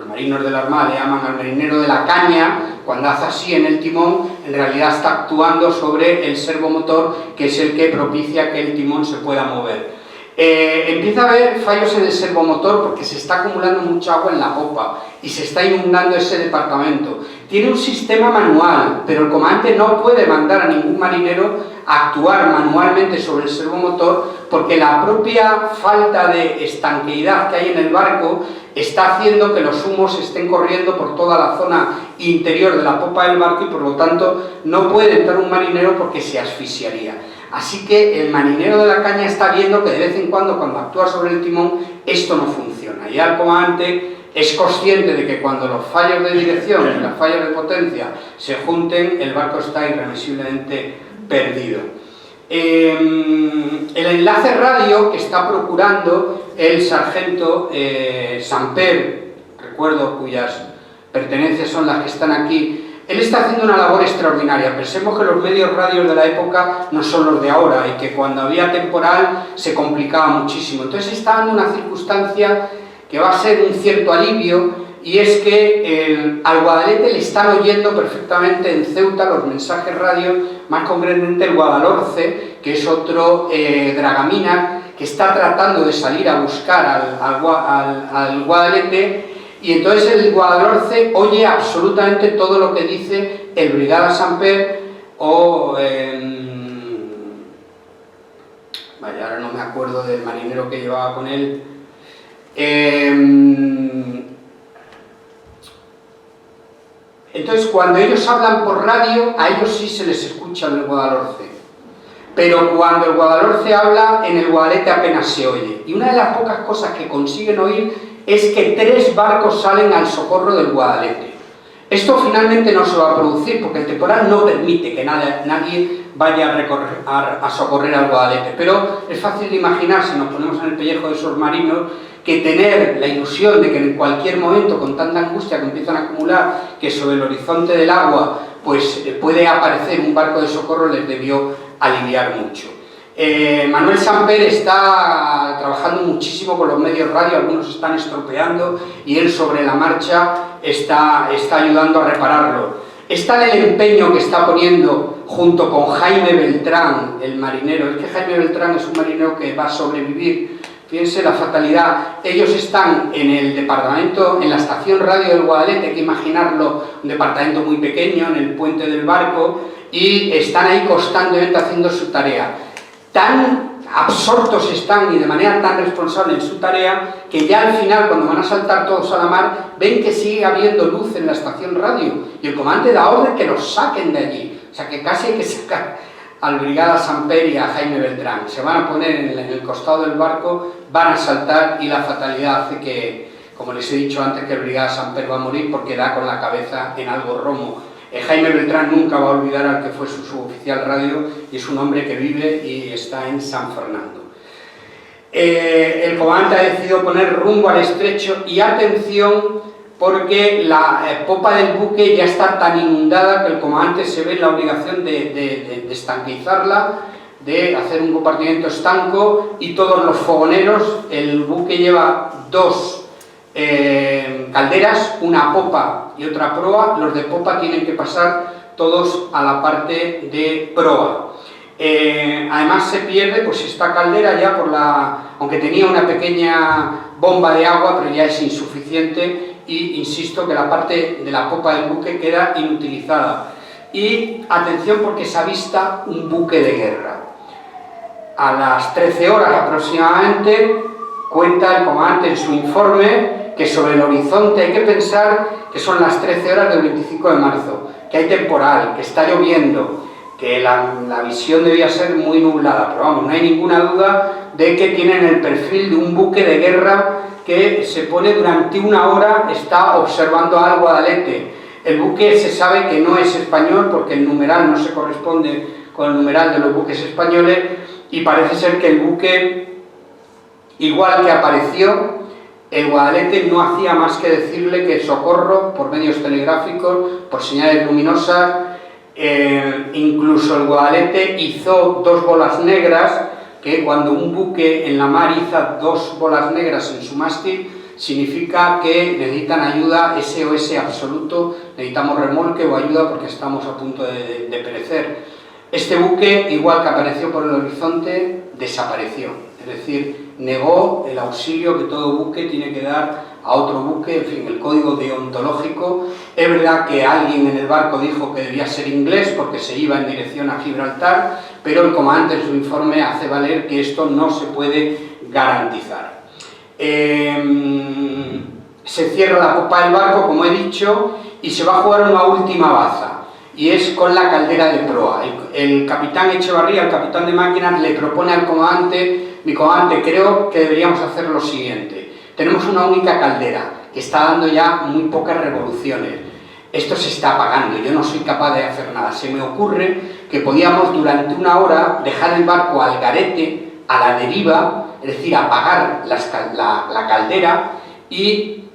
marinos de la Armada le llaman al marinero de la caña, cuando hace así en el timón, en realidad está actuando sobre el servomotor, que es el que propicia que el timón se pueda mover. Empieza a haber fallos en el servomotor porque se está acumulando mucha agua en la popa y se está inundando ese departamento. Tiene un sistema manual, pero el comandante no puede mandar a ningún marinero a actuar manualmente sobre el servomotor porque la propia falta de estanqueidad que hay en el barco está haciendo que los humos estén corriendo por toda la zona interior de la popa del barco y por lo tanto no puede entrar un marinero porque se asfixiaría. Así que el marinero de la caña está viendo que de vez en cuando actúa sobre el timón, esto no funciona. Y el comandante es consciente de que cuando los fallos de dirección y los fallos de potencia se junten, el barco está irremisiblemente perdido. El enlace radio que está procurando el sargento Samper, recuerdo cuyas pertenencias son las que están aquí, él está haciendo una labor extraordinaria. Pensemos que los medios radios de la época no son los de ahora y que cuando había temporal se complicaba muchísimo. Entonces está dando una circunstancia que va a ser un cierto alivio, y es que al Guadalete le están oyendo perfectamente en Ceuta los mensajes radio, más concretamente el Guadalhorce, que es otro dragamina que está tratando de salir a buscar al Guadalete. Y entonces el Guadalhorce oye absolutamente todo lo que dice el Brigada Samper o... vaya, ahora no me acuerdo del marinero que llevaba con él. Entonces cuando ellos hablan por radio, a ellos sí se les escucha en el Guadalhorce. Pero cuando el Guadalhorce habla, en el Guadalete apenas se oye. Y una de las pocas cosas que consiguen oír es que 3 barcos salen al socorro del Guadalete. Esto finalmente no se va a producir porque el temporal no permite que nadie vaya a socorrer al Guadalete. Pero es fácil de imaginar, si nos ponemos en el pellejo de esos marinos, que tener la ilusión de que en cualquier momento, con tanta angustia que empiezan a acumular, que sobre el horizonte del agua pues puede aparecer un barco de socorro, les debió aliviar mucho. Manuel Samper está trabajando muchísimo con los medios radio, algunos están estropeando y él sobre la marcha está ayudando a repararlo. Está el empeño que está poniendo junto con Jaime Beltrán, el marinero. Es que Jaime Beltrán es un marinero que va a sobrevivir. Fíjense la fatalidad. Ellos están en el departamento, en la estación radio del Guadalete, hay que imaginarlo, un departamento muy pequeño, en el puente del barco, y están ahí constantemente haciendo su tarea. Tan absortos están y de manera tan responsable en su tarea que ya al final, cuando van a saltar todos a la mar, ven que sigue habiendo luz en la estación radio y el comandante da orden que los saquen de allí. O sea que casi hay que sacar al Brigada Samper y a Jaime Beltrán. Se van a poner en el costado del barco, van a saltar y la fatalidad hace que, como les he dicho antes, que el Brigada Samper va a morir porque da con la cabeza en algo romo. Jaime Beltrán nunca va a olvidar al que fue su suboficial radio y es un hombre que vive y está en San Fernando. El comandante ha decidido poner rumbo al estrecho y atención, porque la popa del buque ya está tan inundada que el comandante se ve en la obligación de estanqueizarla, de hacer un compartimiento estanco, y todos los fogoneros, el buque lleva dos calderas, una a popa y otra a proa. Los de popa tienen que pasar todos a la parte de proa. Además se pierde pues esta caldera ya por aunque tenía una pequeña bomba de agua, pero ya es insuficiente, y insisto que la parte de la popa del buque queda inutilizada. Y atención, porque se avista un buque de guerra. A las 13 horas aproximadamente cuenta el comandante en su informe que sobre el horizonte hay que pensar que son las 13 horas del 25 de marzo, que hay temporal, que está lloviendo, que la visión debía ser muy nublada, pero vamos, no hay ninguna duda de que tienen el perfil de un buque de guerra que se pone durante una hora, está observando al Guadalete. El buque se sabe que no es español porque el numeral no se corresponde con el numeral de los buques españoles, y parece ser que el buque, igual que apareció, el Guadalete no hacía más que decirle que socorro por medios telegráficos, por señales luminosas. Incluso el Guadalete hizo dos bolas negras, que cuando un buque en la mar hizo dos bolas negras en su mástil, significa que necesitan ayuda, SOS absoluto, necesitamos remolque o ayuda porque estamos a punto de perecer. Este buque, igual que apareció por el horizonte, desapareció, es decir, negó el auxilio que todo buque tiene que dar a otro buque, en fin, el código deontológico. Es verdad que alguien en el barco dijo que debía ser inglés porque se iba en dirección a Gibraltar, pero el comandante en su informe hace valer que esto no se puede garantizar. Se cierra la popa del barco, como he dicho, y se va a jugar una última baza, y es con la caldera de proa. El capitán Echevarría, el capitán de máquinas, le propone al comandante: mi comandante, creo que deberíamos hacer lo siguiente. Tenemos una única caldera que está dando ya muy pocas revoluciones. Esto se está apagando, yo no soy capaz de hacer nada. Se me ocurre que podíamos durante una hora dejar el barco al garete, a la deriva, es decir, apagar la caldera y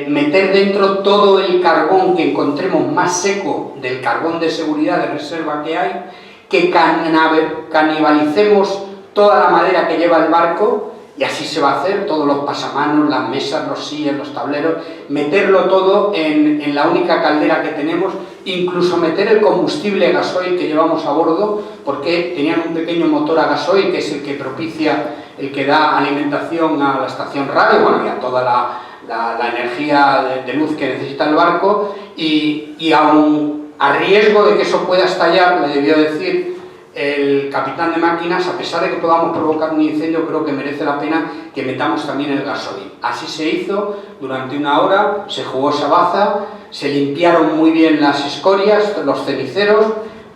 meter dentro todo el carbón que encontremos más seco del carbón de seguridad de reserva que hay, que canibalicemos toda la madera que lleva el barco, y así se va a hacer, todos los pasamanos, las mesas, los sillas, los tableros, meterlo todo en la única caldera que tenemos, incluso meter el combustible gasoil que llevamos a bordo, porque tenían un pequeño motor a gasoil que es el que propicia, el que da alimentación a la estación radio, bueno, y a toda la energía de luz que necesita el barco, y aun a riesgo de que eso pueda estallar, le debió decir el capitán de máquinas, a pesar de que podamos provocar un incendio, creo que merece la pena que metamos también el gasoil. Así se hizo, durante una hora se jugó esa baza, se limpiaron muy bien las escorias, los ceniceros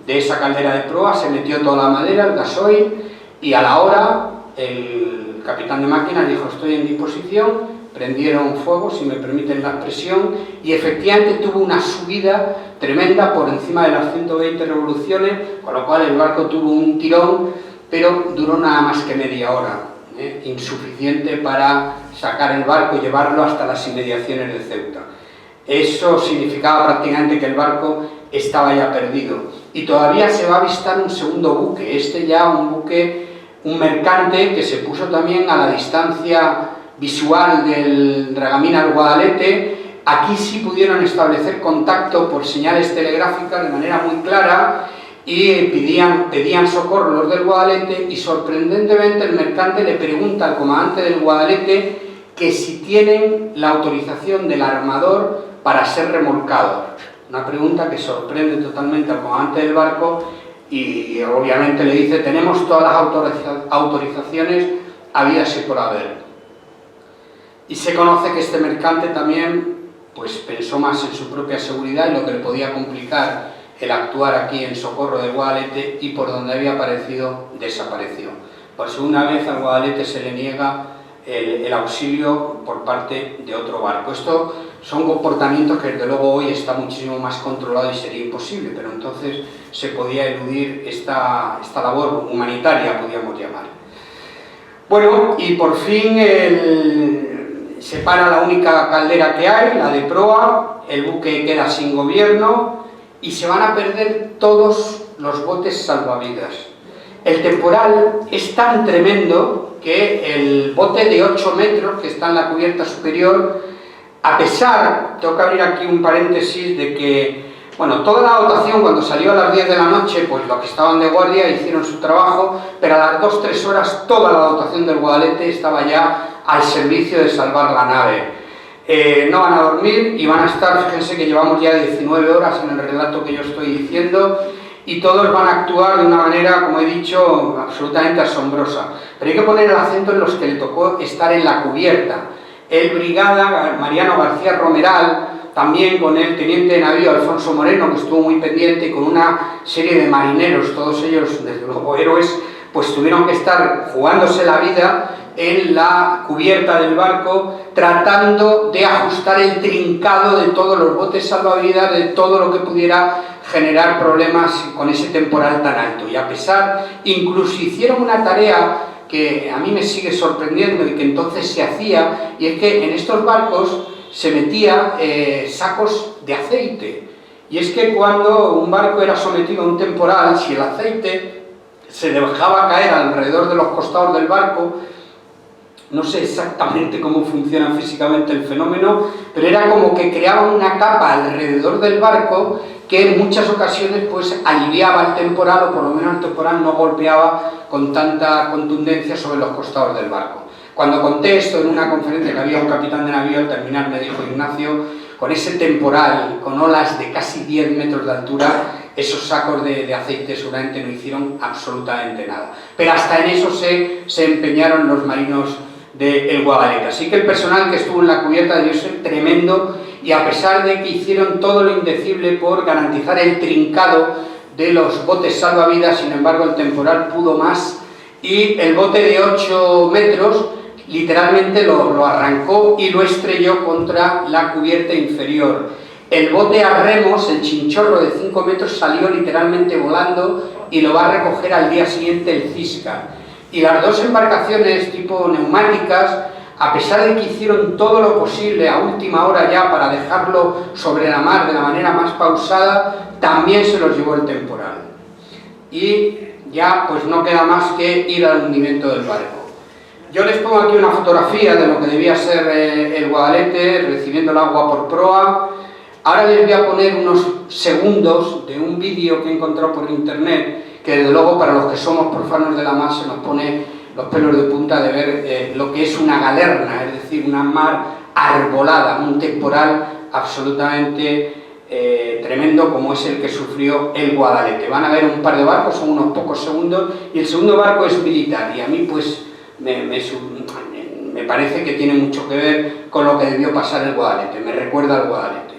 de esa caldera de proa, se metió toda la madera, el gasoil, y a la hora el capitán de máquinas dijo: estoy en disposición. Prendieron fuego, si me permiten la expresión, y efectivamente tuvo una subida tremenda por encima de las 120 revoluciones, con lo cual el barco tuvo un tirón, pero duró nada más que media hora, insuficiente para sacar el barco y llevarlo hasta las inmediaciones de Ceuta. Eso significaba prácticamente que el barco estaba ya perdido, y todavía se va a avistar un segundo buque, un mercante que se puso también a la distancia visual del Dragamín al Guadalete. Aquí sí pudieron establecer contacto por señales telegráficas de manera muy clara y pedían socorro los del Guadalete, y sorprendentemente el mercante le pregunta al comandante del Guadalete que si tienen la autorización del armador para ser remolcados. Una pregunta que sorprende totalmente al comandante del barco, y obviamente le dice: tenemos todas las autorizaciones habidas y por haber. Y se conoce que este mercante también pues pensó más en su propia seguridad y lo que le podía complicar el actuar aquí en socorro del Guadalete y por donde había aparecido desapareció. Por segunda vez al Guadalete se le niega el auxilio por parte de otro barco. Esto son comportamientos que desde luego hoy está muchísimo más controlado y sería imposible, pero entonces se podía eludir esta labor humanitaria, podríamos llamar. Bueno, y por fin se para la única caldera que hay, la de proa, el buque queda sin gobierno y se van a perder todos los botes salvavidas. El temporal es tan tremendo que el bote de 8 metros que está en la cubierta superior, a pesar, tengo que abrir aquí un paréntesis, de que, bueno, toda la dotación cuando salió a las 10 de la noche, pues los que estaban de guardia hicieron su trabajo, pero a las 2-3 horas toda la dotación del Guadalete estaba ya al servicio de salvar la nave. No van a dormir y van a estar, fíjense que llevamos ya 19 horas en el relato que yo estoy diciendo, y todos van a actuar de una manera, como he dicho, absolutamente asombrosa. Pero hay que poner el acento en los que le tocó estar en la cubierta. El brigada Mariano García Romeral, también con el teniente de navío Alfonso Moreno, que estuvo muy pendiente, con una serie de marineros, todos ellos, desde luego, héroes, pues tuvieron que estar jugándose la vida en la cubierta del barco, tratando de ajustar el trincado de todos los botes salvavidas, de todo lo que pudiera generar problemas con ese temporal tan alto. Y a pesar, incluso hicieron una tarea que a mí me sigue sorprendiendo y que entonces se hacía, y es que en estos barcos se metía sacos de aceite. Y es que cuando un barco era sometido a un temporal, si el aceite se dejaba caer alrededor de los costados del barco, no sé exactamente cómo funciona físicamente el fenómeno, pero era como que creaba una capa alrededor del barco que en muchas ocasiones pues aliviaba el temporal, o por lo menos el temporal no golpeaba con tanta contundencia sobre los costados del barco. Cuando conté esto en una conferencia que había un capitán de navío, al terminar me dijo: Ignacio, con ese temporal, con olas de casi 10 metros de altura, esos sacos de aceite seguramente no hicieron absolutamente nada. Pero hasta en eso se empeñaron los marinos del Guadalete. Así que el personal que estuvo en la cubierta debió ser tremendo, y a pesar de que hicieron todo lo indecible por garantizar el trincado de los botes salvavidas, sin embargo el temporal pudo más, y el bote de 8 metros literalmente lo arrancó y lo estrelló contra la cubierta inferior. El bote a remos, el chinchorro de 5 metros, salió literalmente volando y lo va a recoger al día siguiente el Cisca. Y las dos embarcaciones tipo neumáticas, a pesar de que hicieron todo lo posible a última hora ya para dejarlo sobre la mar de la manera más pausada, también se los llevó el temporal. Y ya pues no queda más que ir al hundimiento del barco. Yo les pongo aquí una fotografía de lo que debía ser el Guadalete recibiendo el agua por proa. Ahora les voy a poner unos segundos de un vídeo que he encontrado por internet, que desde luego para los que somos profanos de la mar se nos pone los pelos de punta de ver lo que es una galerna, es decir, una mar arbolada, un temporal absolutamente tremendo como es el que sufrió el Guadalete. Van a ver un par de barcos, son unos pocos segundos, y el segundo barco es militar, y a mí pues me parece que tiene mucho que ver con lo que debió pasar el Guadalete, me recuerda al Guadalete.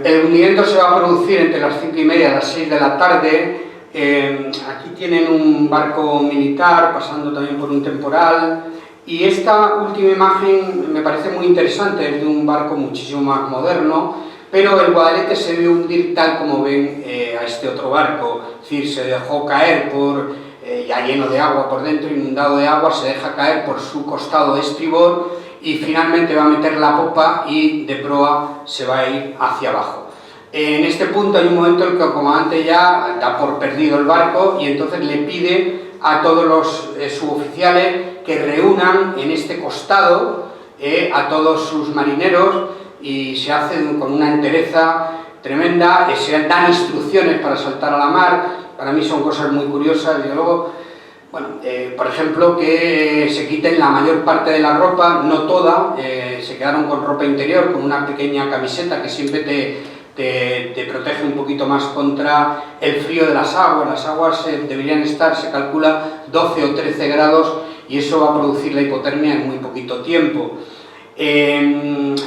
El hundimiento se va a producir entre las 5:30 y las 6 de la tarde, Aquí tienen un barco militar pasando también por un temporal, y esta última imagen me parece muy interesante, es de un barco muchísimo más moderno, pero el Guadalete se ve hundir tal como ven a este otro barco, es decir, se dejó caer ya lleno de agua por dentro, inundado de agua, se deja caer por su costado de estribor y finalmente va a meter la popa y de proa se va a ir hacia abajo. En este punto hay un momento en que el comandante ya da por perdido el barco y entonces le pide a todos los suboficiales que reúnan en este costado a todos sus marineros y se hace con una entereza tremenda, se dan instrucciones para saltar a la mar. Para mí son cosas muy curiosas y luego, bueno, por ejemplo, que se quiten la mayor parte de la ropa, no toda, se quedaron con ropa interior, con una pequeña camiseta que siempre te protege un poquito más contra el frío de las aguas deberían estar, se calcula, 12 o 13 grados y eso va a producir la hipotermia en muy poquito tiempo.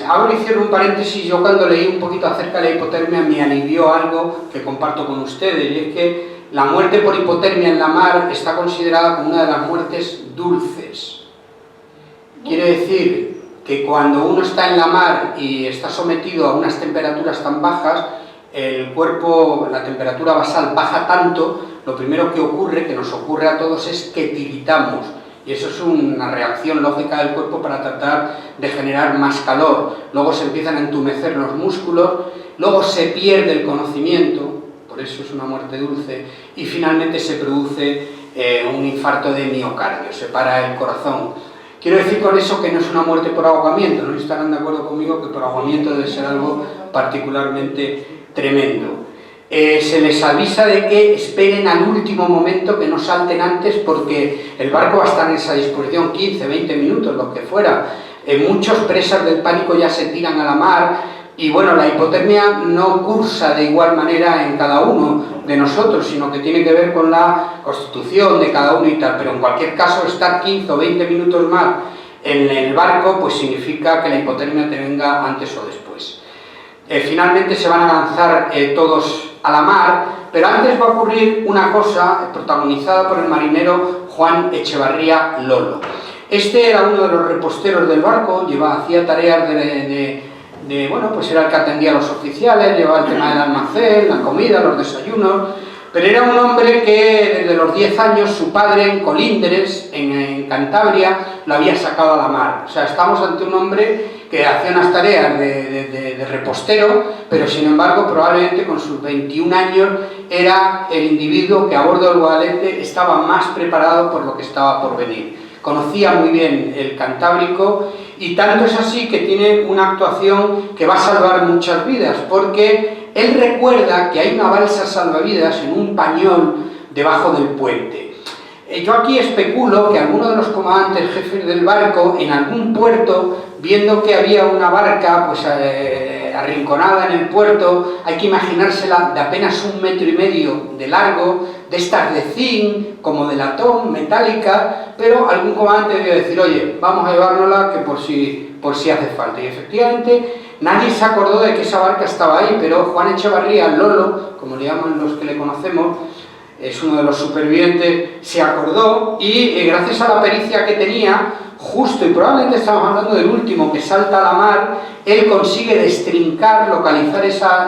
Ahora hicieron un paréntesis, yo cuando leí un poquito acerca de la hipotermia me alivió algo que comparto con ustedes, y es que la muerte por hipotermia en la mar está considerada como una de las muertes dulces. Quiere decir que cuando uno está en la mar y está sometido a unas temperaturas tan bajas, el cuerpo, la temperatura basal baja tanto, lo primero que ocurre, que nos ocurre a todos, es que tiritamos. Y eso es una reacción lógica del cuerpo para tratar de generar más calor. Luego se empiezan a entumecer los músculos, luego se pierde el conocimiento, por eso es una muerte dulce, y finalmente se produce un infarto de miocardio, se para el corazón. Quiero decir con eso que no es una muerte por ahogamiento, no estarán de acuerdo conmigo que por ahogamiento debe ser algo particularmente tremendo. Se les avisa de que esperen al último momento, que no salten antes, porque el barco va a estar en esa disposición 15, 20 minutos, lo que fuera. Muchos presas del pánico ya se tiran a la mar y bueno, la hipotermia no cursa de igual manera en cada uno de nosotros, sino que tiene que ver con la constitución de cada uno y tal, pero en cualquier caso estar 15 o 20 minutos más en el barco pues significa que la hipotermia te venga antes o después. Finalmente se van a lanzar todos a la mar, pero antes va a ocurrir una cosa protagonizada por el marinero Juan Echevarría Lolo. Este era uno de los reposteros del barco, hacía tareas bueno, pues era el que atendía a los oficiales, llevaba el tema del almacén, la comida, los desayunos, pero era un hombre que desde los 10 años su padre en Colindres, en Cantabria, lo había sacado a la mar. O sea, estamos ante un hombre que hacía unas tareas de repostero, pero sin embargo probablemente con sus 21 años era el individuo que a bordo del Guadalete estaba más preparado por lo que estaba por venir. Conocía muy bien el Cantábrico y tanto es así que tiene una actuación que va a salvar muchas vidas, porque él recuerda que hay una balsa salvavidas en un pañol debajo del puente. Yo aquí especulo que alguno de los comandantes jefes del barco, en algún puerto, viendo que había una barca pues, arrinconada en el puerto, hay que imaginársela de apenas 1,5 metros de largo, de estas de zinc, como de latón, metálica, pero algún comandante debió decir, oye, vamos a llevárnosla que por si hace falta. Y efectivamente nadie se acordó de que esa barca estaba ahí, pero Juan Echevarría Lolo, como le llaman los que le conocemos, es uno de los supervivientes, se acordó y gracias a la pericia que tenía, justo, y probablemente estamos hablando del último que salta a la mar, él consigue destrincar, localizar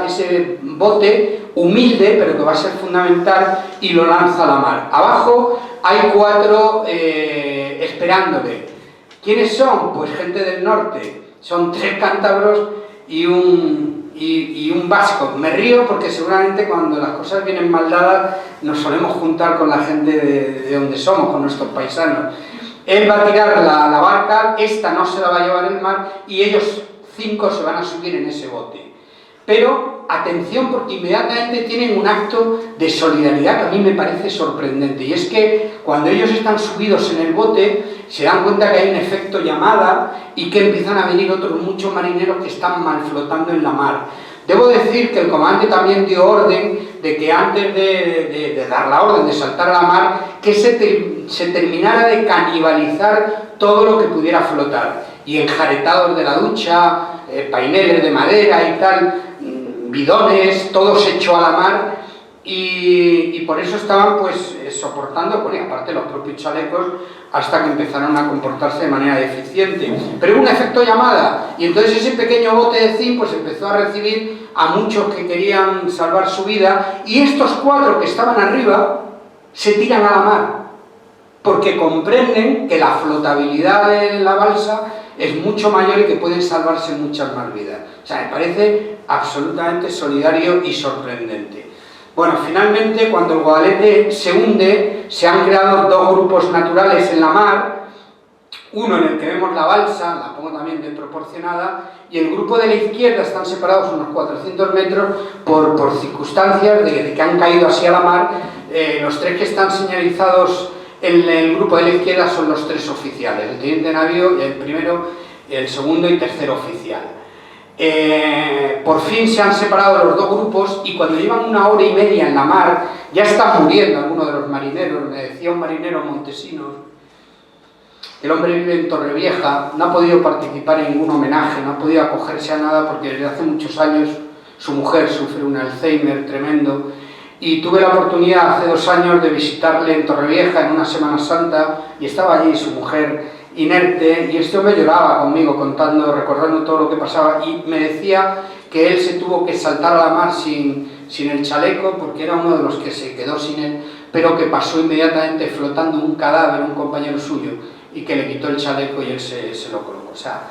ese bote humilde, pero que va a ser fundamental, y lo lanza a la mar. Abajo hay 4 esperándole. ¿Quiénes son? Pues gente del norte. Son 3 cántabros y un vasco. Me río porque seguramente cuando las cosas vienen mal dadas nos solemos juntar con la gente de donde somos, con nuestros paisanos. Él va a tirar la barca, esta no se la va a llevar el mar y ellos 5 se van a subir en ese bote. Pero atención, porque inmediatamente tienen un acto de solidaridad que a mí me parece sorprendente, y es que cuando ellos están subidos en el bote se dan cuenta que hay un efecto llamada y que empiezan a venir otros muchos marineros que están mal flotando en la mar. Debo decir que el comandante también dio orden de que antes de dar la orden de saltar a la mar, que se terminara de canibalizar todo lo que pudiera flotar, y enjaretados de la ducha, paineles de madera y tal, bidones, todo se echó a la mar y por eso estaban pues soportando, bueno, y aparte los propios chalecos, hasta que empezaron a comportarse de manera eficiente. Pero hubo un efecto llamada, y entonces ese pequeño bote de zinc pues empezó a recibir a muchos que querían salvar su vida, y estos 4 que estaban arriba se tiran a la mar, porque comprenden que la flotabilidad de la balsa es mucho mayor y que pueden salvarse muchas más vidas. O sea, me parece absolutamente solidario y sorprendente. Bueno, finalmente, cuando el Guadalete se hunde, se han creado 2 grupos naturales en la mar, uno en el que vemos la balsa, la pongo también desproporcionada, y el grupo de la izquierda están separados unos 400 metros por circunstancias de que han caído así a la mar. Los 3 que están señalizados en el grupo de la izquierda son los 3 oficiales, el teniente de navío, el primero, el segundo y tercer oficial. Por fin se han separado los 2 grupos, y cuando llevan 1 hora y media en la mar, ya están muriendo algunos de los marineros. Me decía un marinero montesino, el hombre vive en Torrevieja, no ha podido participar en ningún homenaje, no ha podido acogerse a nada porque desde hace muchos años su mujer sufre un Alzheimer tremendo, y tuve la oportunidad hace 2 años de visitarle en Torrevieja en una Semana Santa, y estaba allí su mujer inerte, y este hombre lloraba conmigo recordando todo lo que pasaba, y me decía que él se tuvo que saltar a la mar sin el chaleco porque era uno de los que se quedó sin él, pero que pasó inmediatamente flotando un cadáver, un compañero suyo, y que le quitó el chaleco y él se lo colocó. O sea,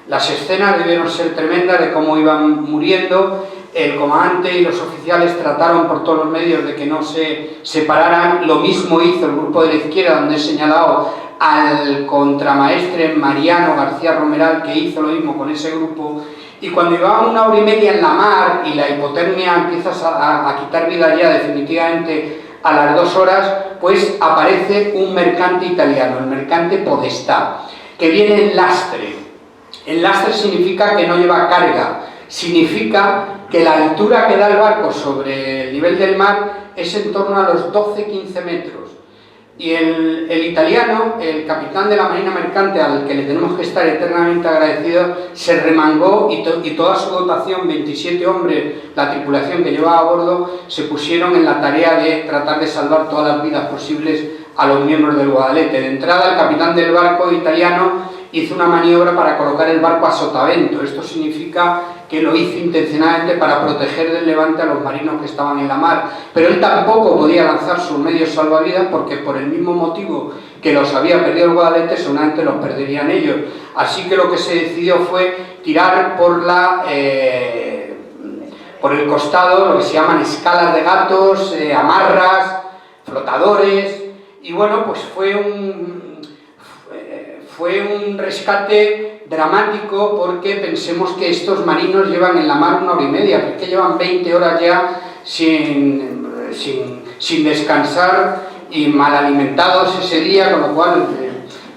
las escenas debieron ser tremendas de cómo iban muriendo. El comandante y los oficiales trataron por todos los medios de que no se separaran. Lo mismo hizo el grupo de la izquierda, donde he señalado al contramaestre Mariano García Romeral, que hizo lo mismo con ese grupo. Y cuando llevaban 1 hora y media en la mar y la hipotermia empieza a quitar vida ya definitivamente a las 2 horas, pues aparece un mercante italiano, el mercante Podestà, que viene en lastre. El lastre significa que no lleva carga, significa que la altura que da el barco sobre el nivel del mar es en torno a los 12-15 metros. Y el italiano, el capitán de la Marina Mercante, al que le tenemos que estar eternamente agradecidos, se remangó y toda su dotación, 27 hombres, la tripulación que llevaba a bordo, se pusieron en la tarea de tratar de salvar todas las vidas posibles a los miembros del Guadalete. De entrada, el capitán del barco italiano hizo una maniobra para colocar el barco a sotavento. Esto significa que lo hizo intencionadamente para proteger del levante a los marinos que estaban en la mar, pero él tampoco podía lanzar sus medios salvavidas porque por el mismo motivo que los había perdido el Guadalete, seguramente los perderían ellos. Así que lo que se decidió fue tirar por el costado, lo que se llaman escalas de gatos, amarras, flotadores, y bueno, pues fue un rescate dramático, porque pensemos que estos marinos llevan en la mar 1 hora y media, pero es que llevan 20 horas ya sin descansar y mal alimentados ese día, con lo cual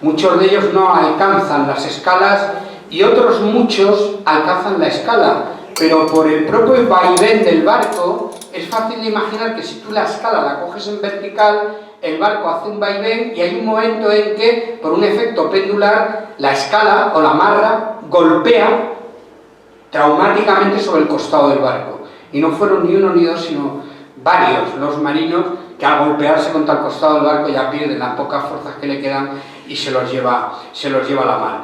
muchos de ellos no alcanzan las escalas y otros muchos alcanzan la escala, pero por el propio vaivén del barco es fácil de imaginar que si tú la escala la coges en vertical, el barco hace un vaivén y hay un momento en que, por un efecto pendular, la escala o la amarra golpea traumáticamente sobre el costado del barco. Y no fueron ni 1 ni 2, sino varios los marinos que al golpearse contra el costado del barco ya pierden las pocas fuerzas que le quedan y se los lleva a la mar.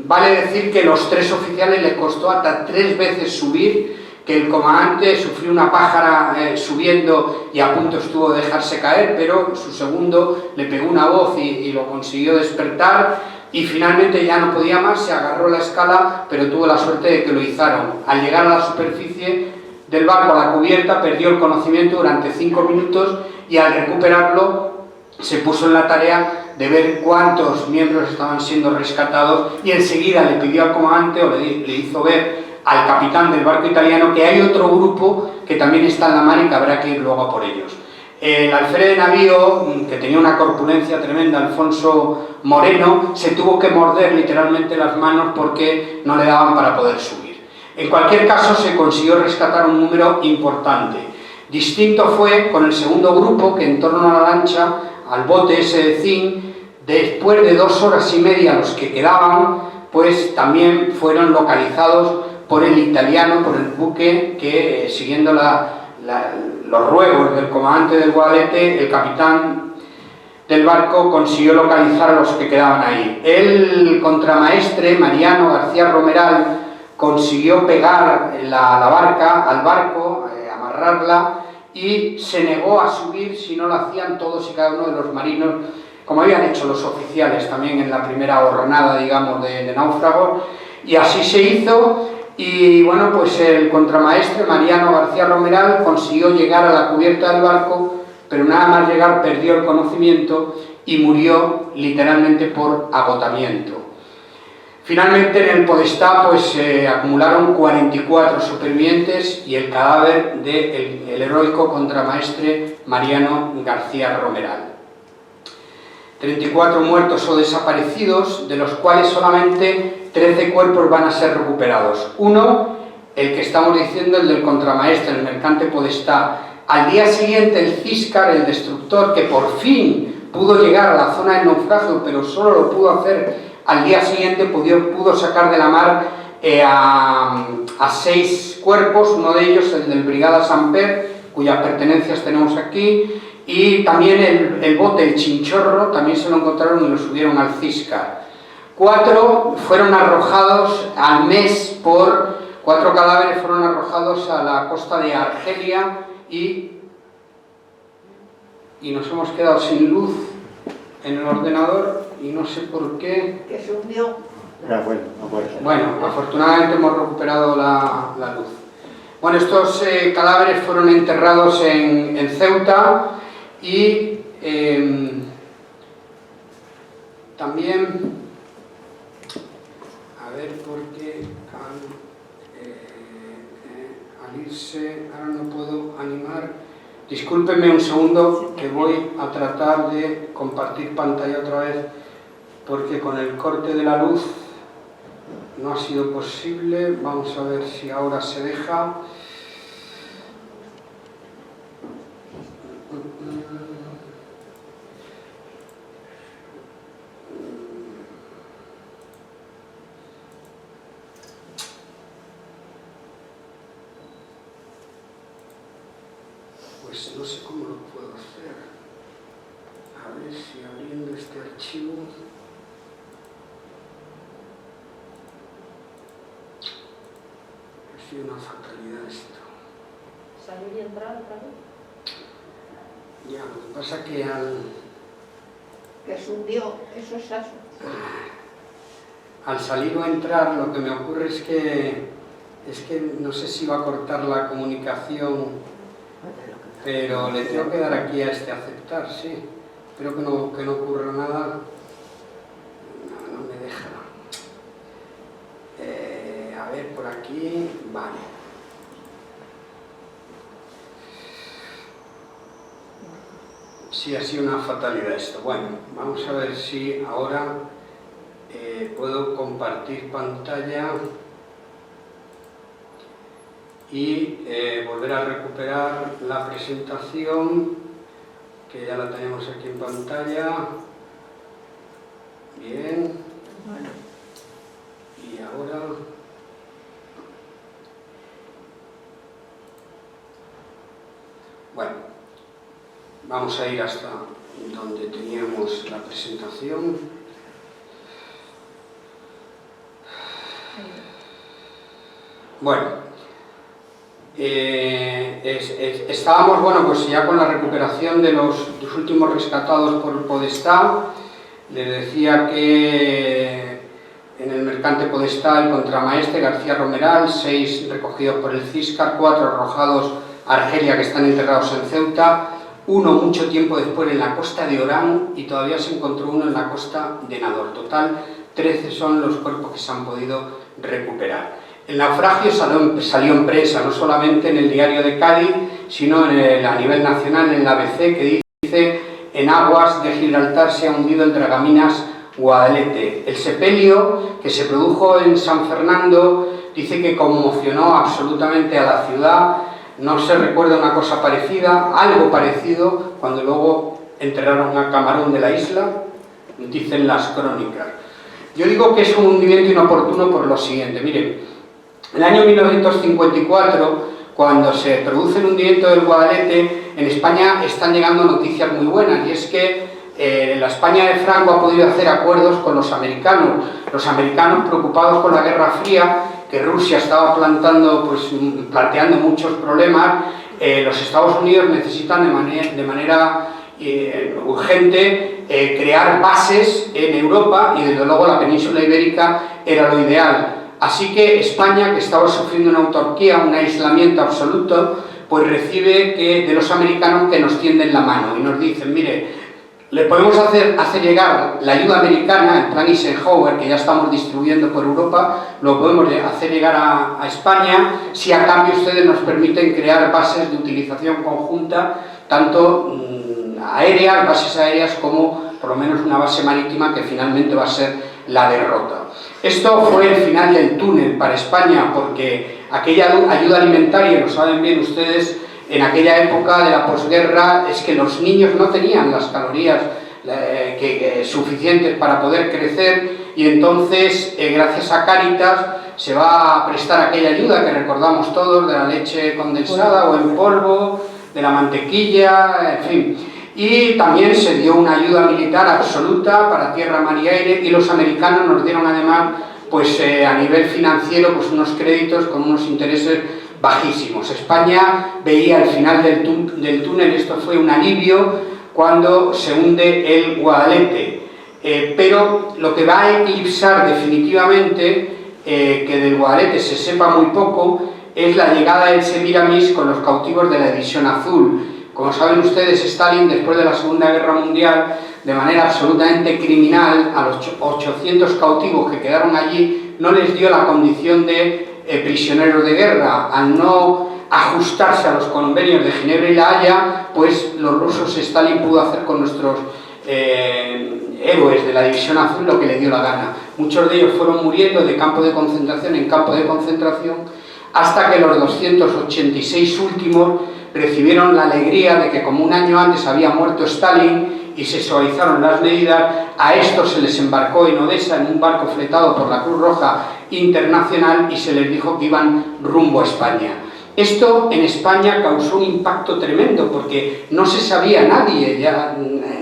Vale decir que los 3 oficiales les costó hasta 3 veces subir, que el comandante sufrió una pájara subiendo y a punto estuvo de dejarse caer, pero su segundo le pegó una voz y lo consiguió despertar, y finalmente ya no podía más, se agarró la escala, pero tuvo la suerte de que lo izaron. Al llegar a la superficie del barco, a la cubierta, perdió el conocimiento durante 5 minutos y al recuperarlo se puso en la tarea de ver cuántos miembros estaban siendo rescatados, y enseguida le pidió al comandante, o le hizo ver al capitán del barco italiano, que hay otro grupo que también está en la mar y que habrá que ir luego a por ellos. El alférez de navío, que tenía una corpulencia tremenda, Alfonso Moreno, se tuvo que morder literalmente las manos porque no le daban para poder subir. En cualquier caso, se consiguió rescatar un número importante. Distinto fue con el segundo grupo, que en torno a la lancha, al bote ese de zinc, después de 2 horas y media los que quedaban, pues también fueron localizados por el italiano, por el buque que, siguiendo los ruegos del comandante del Guadalete, el capitán del barco consiguió localizar a los que quedaban ahí. El contramaestre Mariano García Romeral consiguió pegar la barca al barco, amarrarla, y se negó a subir si no lo hacían todos y cada uno de los marinos, como habían hecho los oficiales también en la primera hornada, digamos, de náufragos, y así se hizo. Y bueno, pues el contramaestre Mariano García Romeral consiguió llegar a la cubierta del barco, pero nada más llegar perdió el conocimiento y murió literalmente por agotamiento. Finalmente en el Podestá pues se acumularon 44 supervivientes y el cadáver del heroico contramaestre Mariano García Romeral. 34 muertos o desaparecidos, de los cuales solamente 13 cuerpos van a ser recuperados. Uno, el que estamos diciendo, el del contramaestre, el mercante Podestá. Al día siguiente el Ciscar, el destructor, que por fin pudo llegar a la zona del naufragio, pero solo lo pudo hacer al día siguiente, pudo sacar de la mar a 6 cuerpos, uno de ellos el del Brigada Samper, cuyas pertenencias tenemos aquí, y también el bote, el Chinchorro, también se lo encontraron y lo subieron al Ciscar. 4 fueron arrojados al mes 4 cadáveres fueron arrojados a la costa de Argelia y nos hemos quedado sin luz en el ordenador y no sé por qué. Que se hundió. Bueno, afortunadamente hemos recuperado la luz. Bueno, estos cadáveres fueron enterrados en Ceuta y también, a ver por qué al irse, ahora no puedo animar. Discúlpenme un segundo que voy a tratar de compartir pantalla otra vez porque con el corte de la luz no ha sido posible. Vamos a ver si ahora se deja. Pues no sé cómo lo puedo hacer. A ver si abriendo este archivo. Ha sido una fatalidad esto. ¿Salir y entrar otra vez? Ya, lo que pasa que Que se hundió, eso es eso. al salir o entrar lo que me ocurre es que no sé si va a cortar la comunicación. Pero le tengo que dar aquí a este aceptar, sí. Espero que no ocurra nada. No me deja. A ver, por aquí. Vale. Sí, ha sido una fatalidad esto. Bueno, vamos a ver si ahora puedo compartir pantalla y volver a recuperar la presentación, que ya la tenemos aquí en pantalla. Bien. Y ahora bueno, vamos a ir hasta donde teníamos la presentación. Bueno, estábamos, bueno, pues ya con la recuperación de los últimos rescatados por el Podestá. Les decía que en el mercante Podestá el contramaestre García Romeral, 6 recogidos por el Ciscar, 4 arrojados a Argelia que están enterrados en Ceuta, 1 mucho tiempo después en la costa de Orán y todavía se encontró 1 en la costa de Nador. Total, 13 son los cuerpos que se han podido recuperar. El naufragio salió en prensa, no solamente en el Diario de Cádiz, sino a nivel nacional en la ABC, que dice: en aguas de Gibraltar se ha hundido el dragaminas Guadalete. El sepelio que se produjo en San Fernando dice que conmocionó absolutamente a la ciudad. No se recuerda una cosa parecida, algo parecido, cuando luego enterraron a Camarón de la isla, dicen las crónicas. Yo digo que es un hundimiento inoportuno por lo siguiente. Miren, en el año 1954, cuando se produce el hundimiento del Guadalete, en España están llegando noticias muy buenas, y es que la España de Franco ha podido hacer acuerdos con los americanos preocupados con la Guerra Fría, que Rusia estaba planteando muchos problemas. Los Estados Unidos necesitan de manera urgente crear bases en Europa, y desde luego la península ibérica era lo ideal. Así que España, que estaba sufriendo una autarquía, un aislamiento absoluto, pues recibe de los americanos que nos tienden la mano y nos dicen: mire, le podemos hacer llegar la ayuda americana, el plan Eisenhower, que ya estamos distribuyendo por Europa, lo podemos hacer llegar a España, si a cambio ustedes nos permiten crear bases de utilización conjunta, tanto bases aéreas, como por lo menos una base marítima, que finalmente va a ser la derrota. Esto fue el final del túnel para España, porque aquella ayuda alimentaria, lo saben bien ustedes, en aquella época de la posguerra, es que los niños no tenían las calorías suficientes para poder crecer, y entonces, gracias a Cáritas, se va a prestar aquella ayuda que recordamos todos, de la leche condensada o en polvo, de la mantequilla, en fin. Y también se dio una ayuda militar absoluta para tierra, mar y aire, y los americanos nos dieron además, a nivel financiero, unos créditos con unos intereses bajísimos. España veía el final del túnel. Esto fue un alivio cuando se hunde el Guadalete. Pero lo que va a eclipsar definitivamente, que del Guadalete se sepa muy poco, es la llegada del Semiramis con los cautivos de la División Azul. Como saben ustedes, Stalin, después de la Segunda Guerra Mundial, de manera absolutamente criminal, a los 800 cautivos que quedaron allí, no les dio la condición de prisioneros de guerra. Al no ajustarse a los convenios de Ginebra y La Haya, pues los rusos, Stalin pudo hacer con nuestros héroes de la División Azul lo que le dio la gana. Muchos de ellos fueron muriendo de campo de concentración en campo de concentración, hasta que los 286 últimos recibieron la alegría de que, como un año antes había muerto Stalin y se suavizaron las medidas, a estos se les embarcó en Odessa en un barco fletado por la Cruz Roja Internacional y se les dijo que iban rumbo a España. Esto en España causó un impacto tremendo, porque no se sabía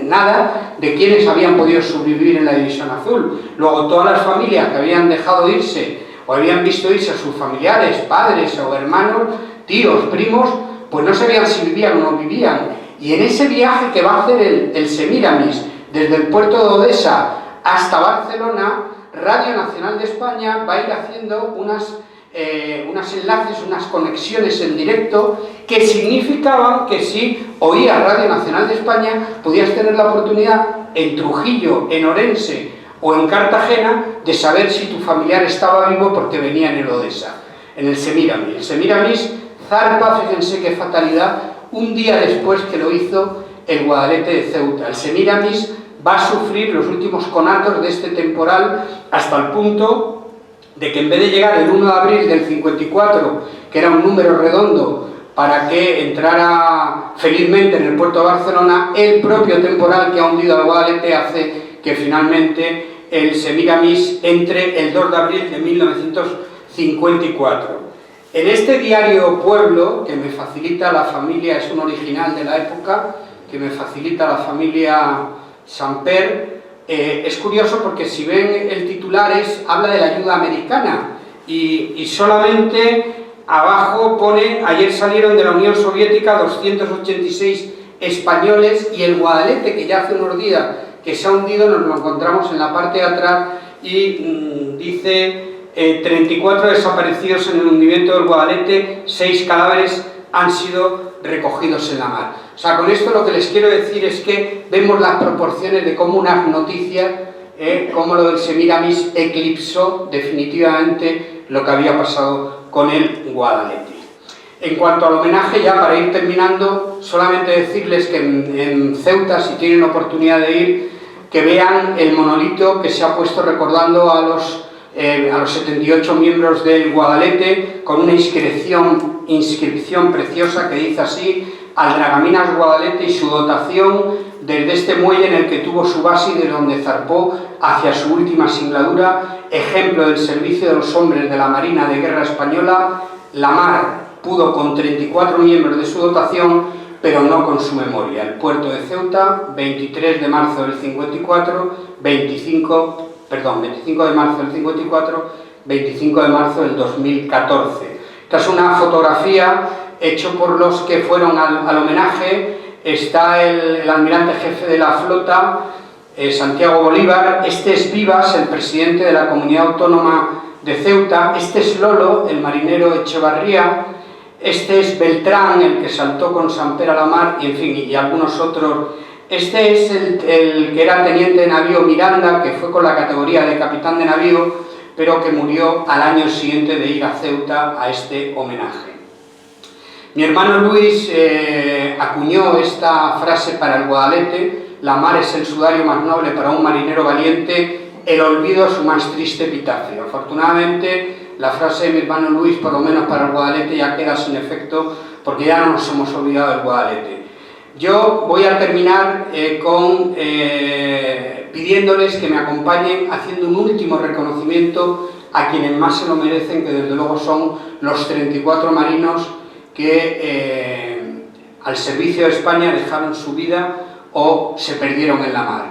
nada de quiénes habían podido sobrevivir en la División Azul. Luego, todas las familias que habían dejado irse o habían visto irse a sus familiares, padres o hermanos, tíos, primos, pues no sabían si vivían o no vivían. Y en ese viaje que va a hacer el Semiramis desde el puerto de Odessa hasta Barcelona, Radio Nacional de España va a ir haciendo unos enlaces, unas conexiones en directo, que significaban que si oías Radio Nacional de España podías tener la oportunidad en Trujillo, en Orense o en Cartagena de saber si tu familiar estaba vivo, porque venía en el Odessa, en el Semiramis. El Semiramis zarpa, fíjense qué fatalidad, un día después que lo hizo el Guadalete de Ceuta. El Semiramis va a sufrir los últimos conatos de este temporal, hasta el punto de que, en vez de llegar el 1 de abril del 54, que era un número redondo para que entrara felizmente en el puerto de Barcelona, el propio temporal que ha hundido al Guadalete hace que finalmente el Semiramis entre el 2 de abril de 1954. En este diario Pueblo, que me facilita la familia, es un original de la época, que me facilita la familia Samper, es curioso porque, si ven el titular, habla de la ayuda americana, y solamente abajo pone: ayer salieron de la Unión Soviética 286 españoles, y el Guadalete, que ya hace unos días que se ha hundido, nos lo encontramos en la parte de atrás, y dice 34 desaparecidos en el hundimiento del Guadalete, 6 cadáveres han sido recogidos en la mar. O sea, con esto lo que les quiero decir es que vemos las proporciones de cómo unas noticias, cómo lo del Semiramis eclipsó definitivamente lo que había pasado con el Guadalete. En cuanto al homenaje, ya para ir terminando, solamente decirles que en Ceuta, si tienen oportunidad de ir, que vean el monolito que se ha puesto recordando a los 78 miembros del Guadalete, con una inscripción preciosa que dice así: al Dragaminas Guadalete y su dotación, desde este muelle en el que tuvo su base y de donde zarpó hacia su última singladura, ejemplo del servicio de los hombres de la Marina de Guerra Española, la mar, pudo con 34 miembros de su dotación, pero no con su memoria. El puerto de Ceuta, 23 de marzo del 54, 25 de marzo del 54, 25 de marzo del 2014. Esta es una fotografía hecha por los que fueron al homenaje. Está el almirante jefe de la flota, Santiago Bolívar. Este es Vivas, el presidente de la Comunidad Autónoma de Ceuta. Este es Lolo, el marinero Echevarría. Este es Beltrán, el que saltó con Samper a la mar, y en fin, y algunos otros. Este es el que era teniente de navío Miranda, que fue con la categoría de capitán de navío, pero que murió al año siguiente de ir a Ceuta a este homenaje. Mi hermano Luis acuñó esta frase para el Guadalete: la mar es el sudario más noble para un marinero valiente, el olvido su más triste epitafio. Afortunadamente, la frase de mi hermano Luis, por lo menos para el Guadalete, ya queda sin efecto, porque ya no nos hemos olvidado del Guadalete. Yo voy a terminar pidiéndoles que me acompañen haciendo un último reconocimiento a quienes más se lo merecen, que desde luego son los 34 marinos que al servicio de España dejaron su vida o se perdieron en la mar.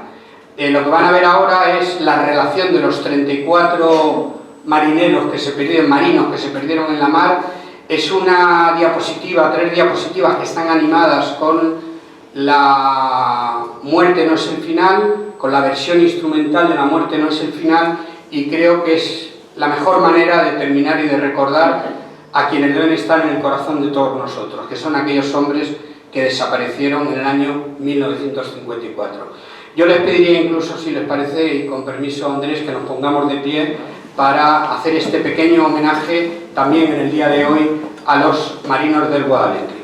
Lo que van a ver ahora es la relación de los 34 marineros que se perdieron en la mar. Es una diapositiva, 3 diapositivas que están animadas con La muerte no es el final, con la versión instrumental de La muerte no es el final, y creo que es la mejor manera de terminar y de recordar a quienes deben estar en el corazón de todos nosotros, que son aquellos hombres que desaparecieron en el año 1954. Yo les pediría incluso, si les parece, y con permiso Andrés, que nos pongamos de pie para hacer este pequeño homenaje también en el día de hoy a los marinos del Guadalete.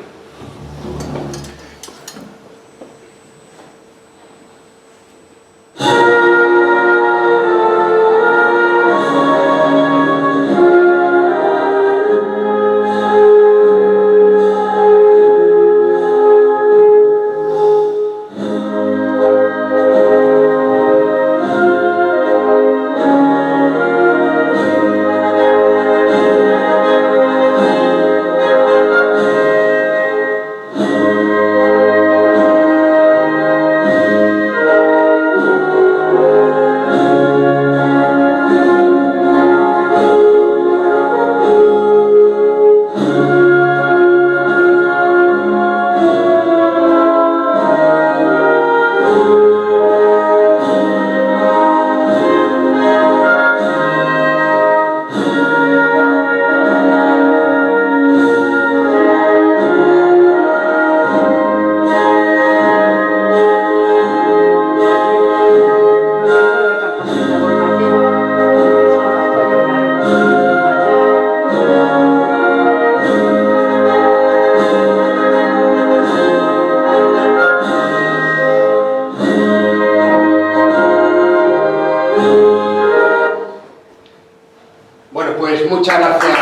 Muchas gracias.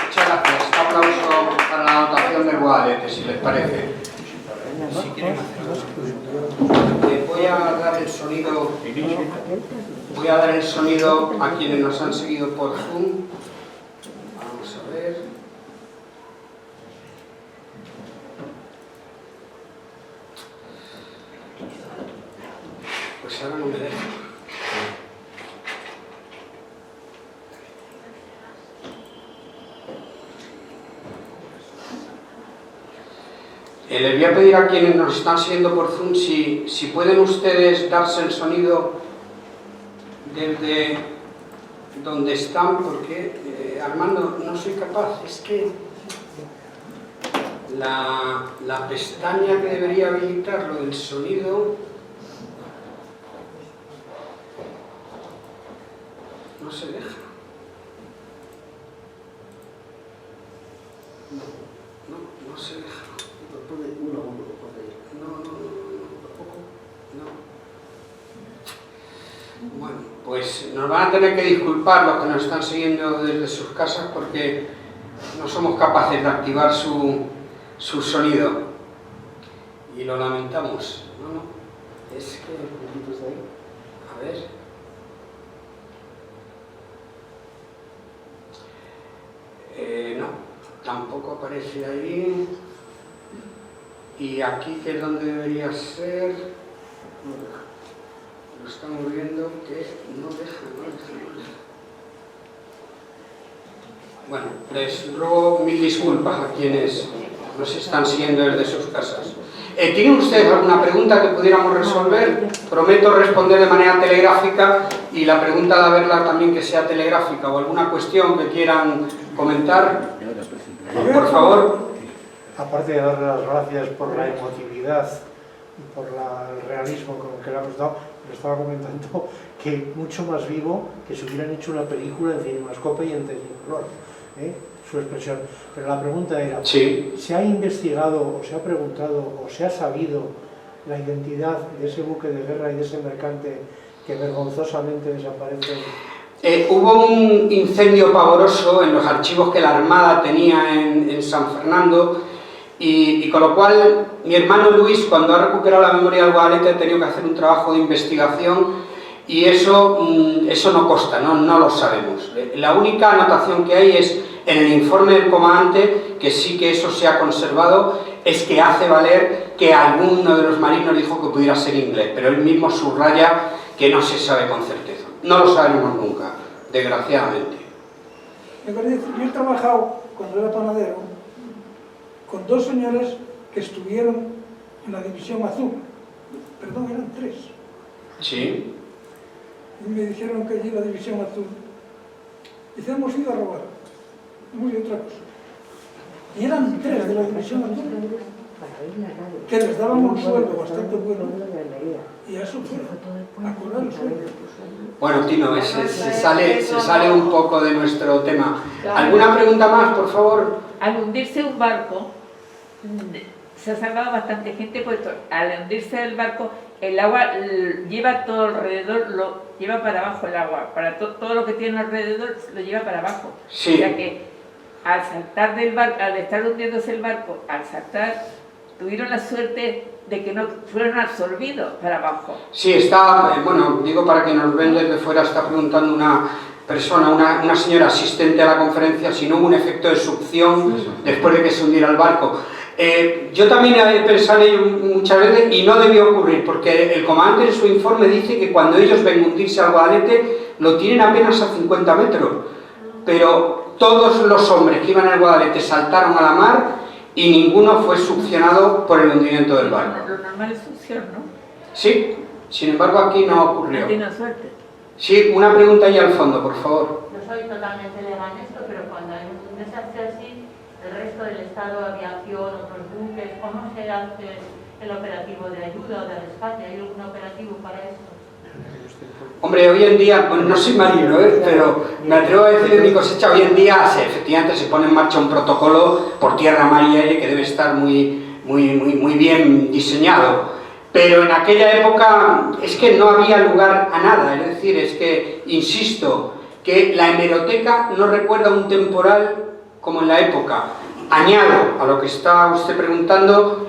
Muchas gracias. Un aplauso para la anotación del Guadalete, si les parece. Si quieren hacerlo. Voy a dar el sonido. Voy a dar el sonido a quienes nos han seguido por Zoom. Vamos a ver. Pues ahora no me deja. Les voy a pedir a quienes nos están siguiendo por Zoom si pueden ustedes darse el sonido desde donde están, porque Armando, no soy capaz, es que la pestaña que debería habilitar lo del sonido no se deja. No se deja. No. Bueno, pues nos van a tener que disculpar los que nos están siguiendo desde sus casas porque no somos capaces de activar su sonido. y lo lamentamos. No, es que... A ver... no, tampoco aparece ahí. Y aquí, que es donde debería ser, lo estamos viendo que no deja. Bueno, les ruego mil disculpas a quienes nos están siguiendo desde sus casas. ¿Tienen ustedes alguna pregunta que pudiéramos resolver? Prometo responder de manera telegráfica, y la pregunta de verla también que sea telegráfica, o alguna cuestión que quieran comentar. Por favor. Aparte de dar las gracias por la emotividad y por el realismo con el que le hemos dado, le estaba comentando que mucho más vivo que si hubieran hecho una película en cinemascope y en Technicolor, su expresión. Pero la pregunta era, sí. ¿se ha investigado o se ha preguntado o se ha sabido la identidad de ese buque de guerra y de ese mercante que vergonzosamente desaparece? Hubo un incendio pavoroso en los archivos que la Armada tenía en San Fernando, y con lo cual mi hermano Luis, cuando ha recuperado la memoria del Guadalete, ha tenido que hacer un trabajo de investigación, y eso no consta, no lo sabemos. La única anotación que hay es en el informe del comandante, que sí que eso se ha conservado, es que hace valer que alguno de los marinos dijo que pudiera ser inglés, pero él mismo subraya que no se sabe con certeza. No lo sabemos nunca, desgraciadamente. Yo he trabajado, cuando era panadero, con dos señores que estuvieron en la División Azul. Perdón, eran tres. Sí. Y me dijeron que allí en la División Azul, dice, hemos ido a robar, hemos ido a otra cosa. Y eran tres de la División Azul, que les daban un sueldo bastante bueno, y a eso fue, a cobrar el sueldo. Bueno, Tino, se sale un poco de nuestro tema. ¿Alguna pregunta más, por favor? Al hundirse un barco, se ha salvado bastante gente, puesto al hundirse el barco, el agua lleva todo alrededor, lo lleva para abajo el agua, para todo lo que tiene alrededor lo lleva para abajo. Sí. O sea que al saltar del barco, al estar hundiéndose el barco, al saltar, tuvieron la suerte de que no fueron absorbidos para abajo. Sí, está, bueno, digo para que nos ven desde fuera, está preguntando una persona, una señora asistente a la conferencia, si no hubo un efecto de succión después de que se hundiera el barco. Yo también he pensado en ello muchas veces y no debió ocurrir, porque el comandante en su informe dice que cuando ellos ven hundirse al Guadalete lo tienen apenas a 50 metros, pero todos los hombres que iban al Guadalete saltaron a la mar y ninguno fue succionado por el hundimiento del barco. Lo normal es succión, ¿no? Sí, sin embargo aquí no ocurrió. No tiene suerte. Sí, una pregunta ahí al fondo, por favor. No soy totalmente legal en esto, pero cuando hay un desastre así, el resto del Estado, aviación, otros buques, ¿cómo se hace el operativo de ayuda o de rescate? ¿Hay algún operativo para esto? Hombre, hoy en día, bueno, no soy marino, pero me atrevo a decir de mi cosecha, hoy en día efectivamente se pone en marcha un protocolo por tierra, mar y aire que debe estar muy bien diseñado. Pero en aquella época es que no había lugar a nada, es decir, es que, insisto, que la hemeroteca no recuerda un temporal como en la época. Añado a lo que está usted preguntando,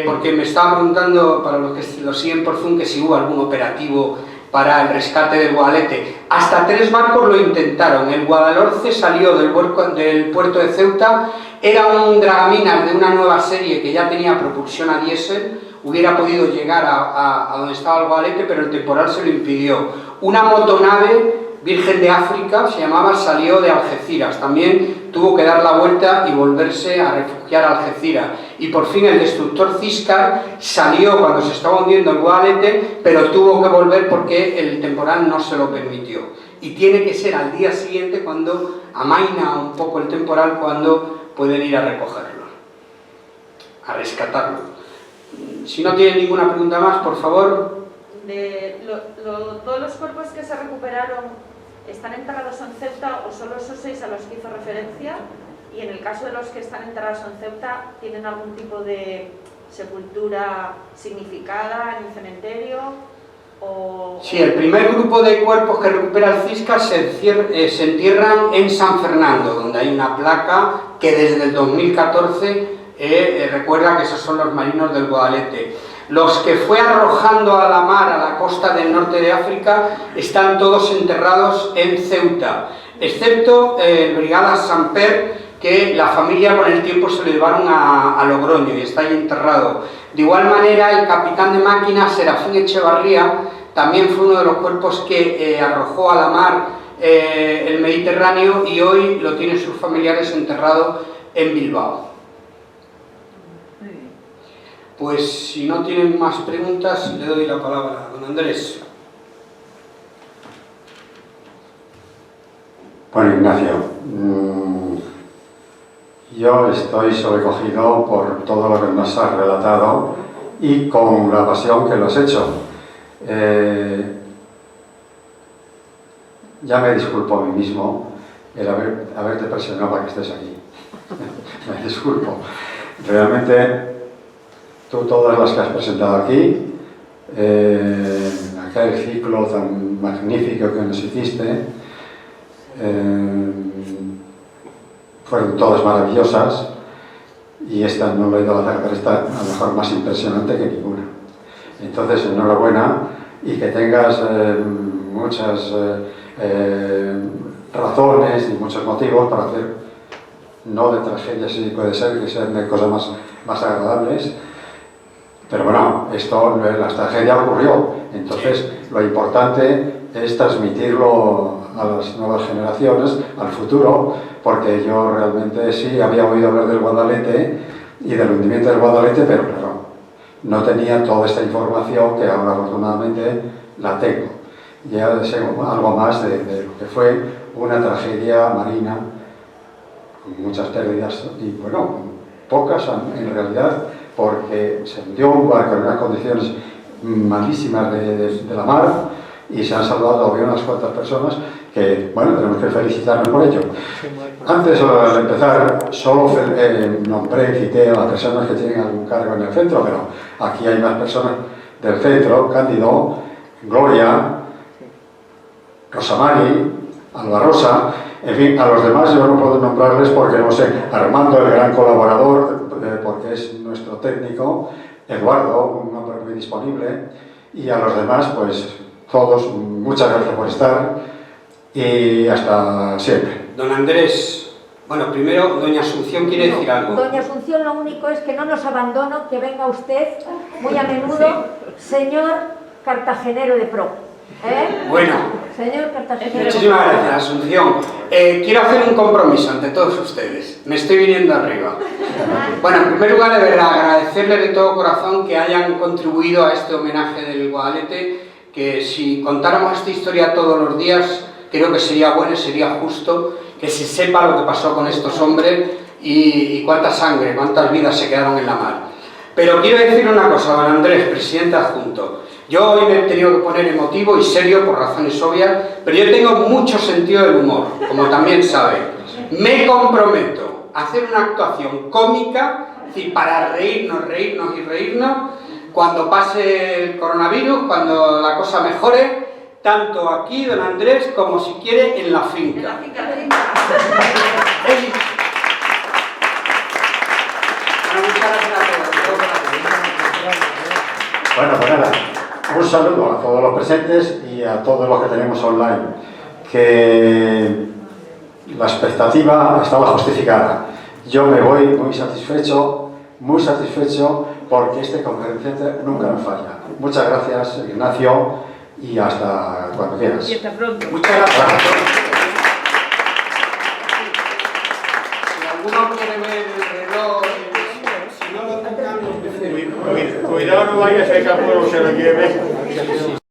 porque me estaba preguntando, para los que lo siguen por Zoom, que si hubo algún operativo para el rescate del Guadalete. Hasta 3 barcos lo intentaron. El Guadalhorce salió del puerto de Ceuta, era un dragaminas de una nueva serie que ya tenía propulsión a diésel, hubiera podido llegar a donde estaba el Guadalete, pero el temporal se lo impidió. Una motonave Virgen de África, se llamaba, salió de Algeciras, también tuvo que dar la vuelta y volverse a refugiar a Algeciras. Y por fin el destructor Ciscar salió cuando se estaba hundiendo el Guadalete, pero tuvo que volver porque el temporal no se lo permitió. Y tiene que ser al día siguiente, cuando amaina un poco el temporal, cuando pueden ir a recogerlo, a rescatarlo. Si no tienen ninguna pregunta más, por favor. Todos los cuerpos que se recuperaron, ¿están enterrados en Ceuta o solo esos 6 a los que hizo referencia? Y en el caso de los que están enterrados en Ceuta, ¿tienen algún tipo de sepultura significada en el cementerio? Sí, el primer grupo de cuerpos que recupera el Ciscar se entierran en San Fernando, donde hay una placa que desde el 2014 recuerda que esos son los marinos del Guadalete. Los que fue arrojando a la mar a la costa del norte de África están todos enterrados en Ceuta, excepto el Brigada Samper, que la familia con el tiempo se lo llevaron a Logroño y está ahí enterrado. De igual manera, el capitán de máquina Serafín Echevarría también fue uno de los cuerpos que arrojó a la mar el Mediterráneo y hoy lo tienen sus familiares enterrado en Bilbao. Pues si no tienen más preguntas, le doy la palabra a don Andrés. Bueno, Ignacio, yo estoy sobrecogido por todo lo que nos has relatado y con la pasión que lo has hecho. Ya me disculpo a mí mismo el haberte presionado para que estés aquí. Me disculpo. Realmente, tú todas las que has presentado aquí, aquel ciclo tan magnífico que nos hiciste, fueron todas maravillosas y esta no lo he ido a hacer, pero esta a lo mejor más impresionante que ninguna. Entonces, enhorabuena y que tengas muchas razones y muchos motivos para hacer, no de tragedias, sí puede ser que sean de cosas más agradables, pero bueno, esto, la tragedia ocurrió, entonces lo importante es transmitirlo a las nuevas generaciones, al futuro, porque yo realmente sí había oído hablar del Guadalete y del hundimiento del Guadalete, pero claro, no tenía toda esta información que ahora afortunadamente la tengo. Ya sé algo más de lo que fue una tragedia marina, con muchas pérdidas y bueno, pocas en realidad, porque se hundió un barco en unas condiciones malísimas de la mar y se han salvado había unas cuantas personas que, bueno, tenemos que felicitarnos por ello. Antes de empezar, solo nombré y cité a las personas que tienen algún cargo en el centro, pero aquí hay más personas del centro: Cándido, Gloria, Rosamari, Alba Rosa, en fin, a los demás yo no puedo nombrarles porque no sé, Armando, el gran colaborador, porque es nuestro técnico, Eduardo, un hombre muy disponible, y a los demás, pues todos, muchas gracias por estar y hasta siempre. Don Andrés, bueno, primero, doña Asunción quiere decir algo. Doña Asunción, lo único es que no nos abandone, que venga usted muy a menudo, señor cartagenero de pro. Bueno, señor cartagenero. Muchísimas gracias, Asunción. Quiero hacer un compromiso ante todos ustedes. Me estoy viniendo arriba. Bueno, en primer lugar, de verdad, agradecerles de todo corazón que hayan contribuido a este homenaje del Guadalete, que si contáramos esta historia todos los días, creo que sería bueno y sería justo que se sepa lo que pasó con estos hombres y cuánta sangre, cuántas vidas se quedaron en la mar. Pero quiero decir una cosa, don Andrés, presidente adjunto. Yo hoy me he tenido que poner emotivo y serio por razones obvias, pero yo tengo mucho sentido del humor, como también sabe. Me comprometo a hacer una actuación cómica, es decir, para reírnos y reírnos, cuando pase el coronavirus, cuando la cosa mejore, tanto aquí, don Andrés, como si quiere en la finca. Bueno, pues nada, un saludo a todos los presentes y a todos los que tenemos online, que la expectativa estaba justificada. Yo me voy muy satisfecho, porque este conferenciante nunca me falla. Muchas gracias, Ignacio, y hasta cuando quieras. Y hasta pronto. Muchas gracias. Si alguno quiere ver el reloj, si no lo tocamos, Cuidado, no vayas a ir a por se lo lleve.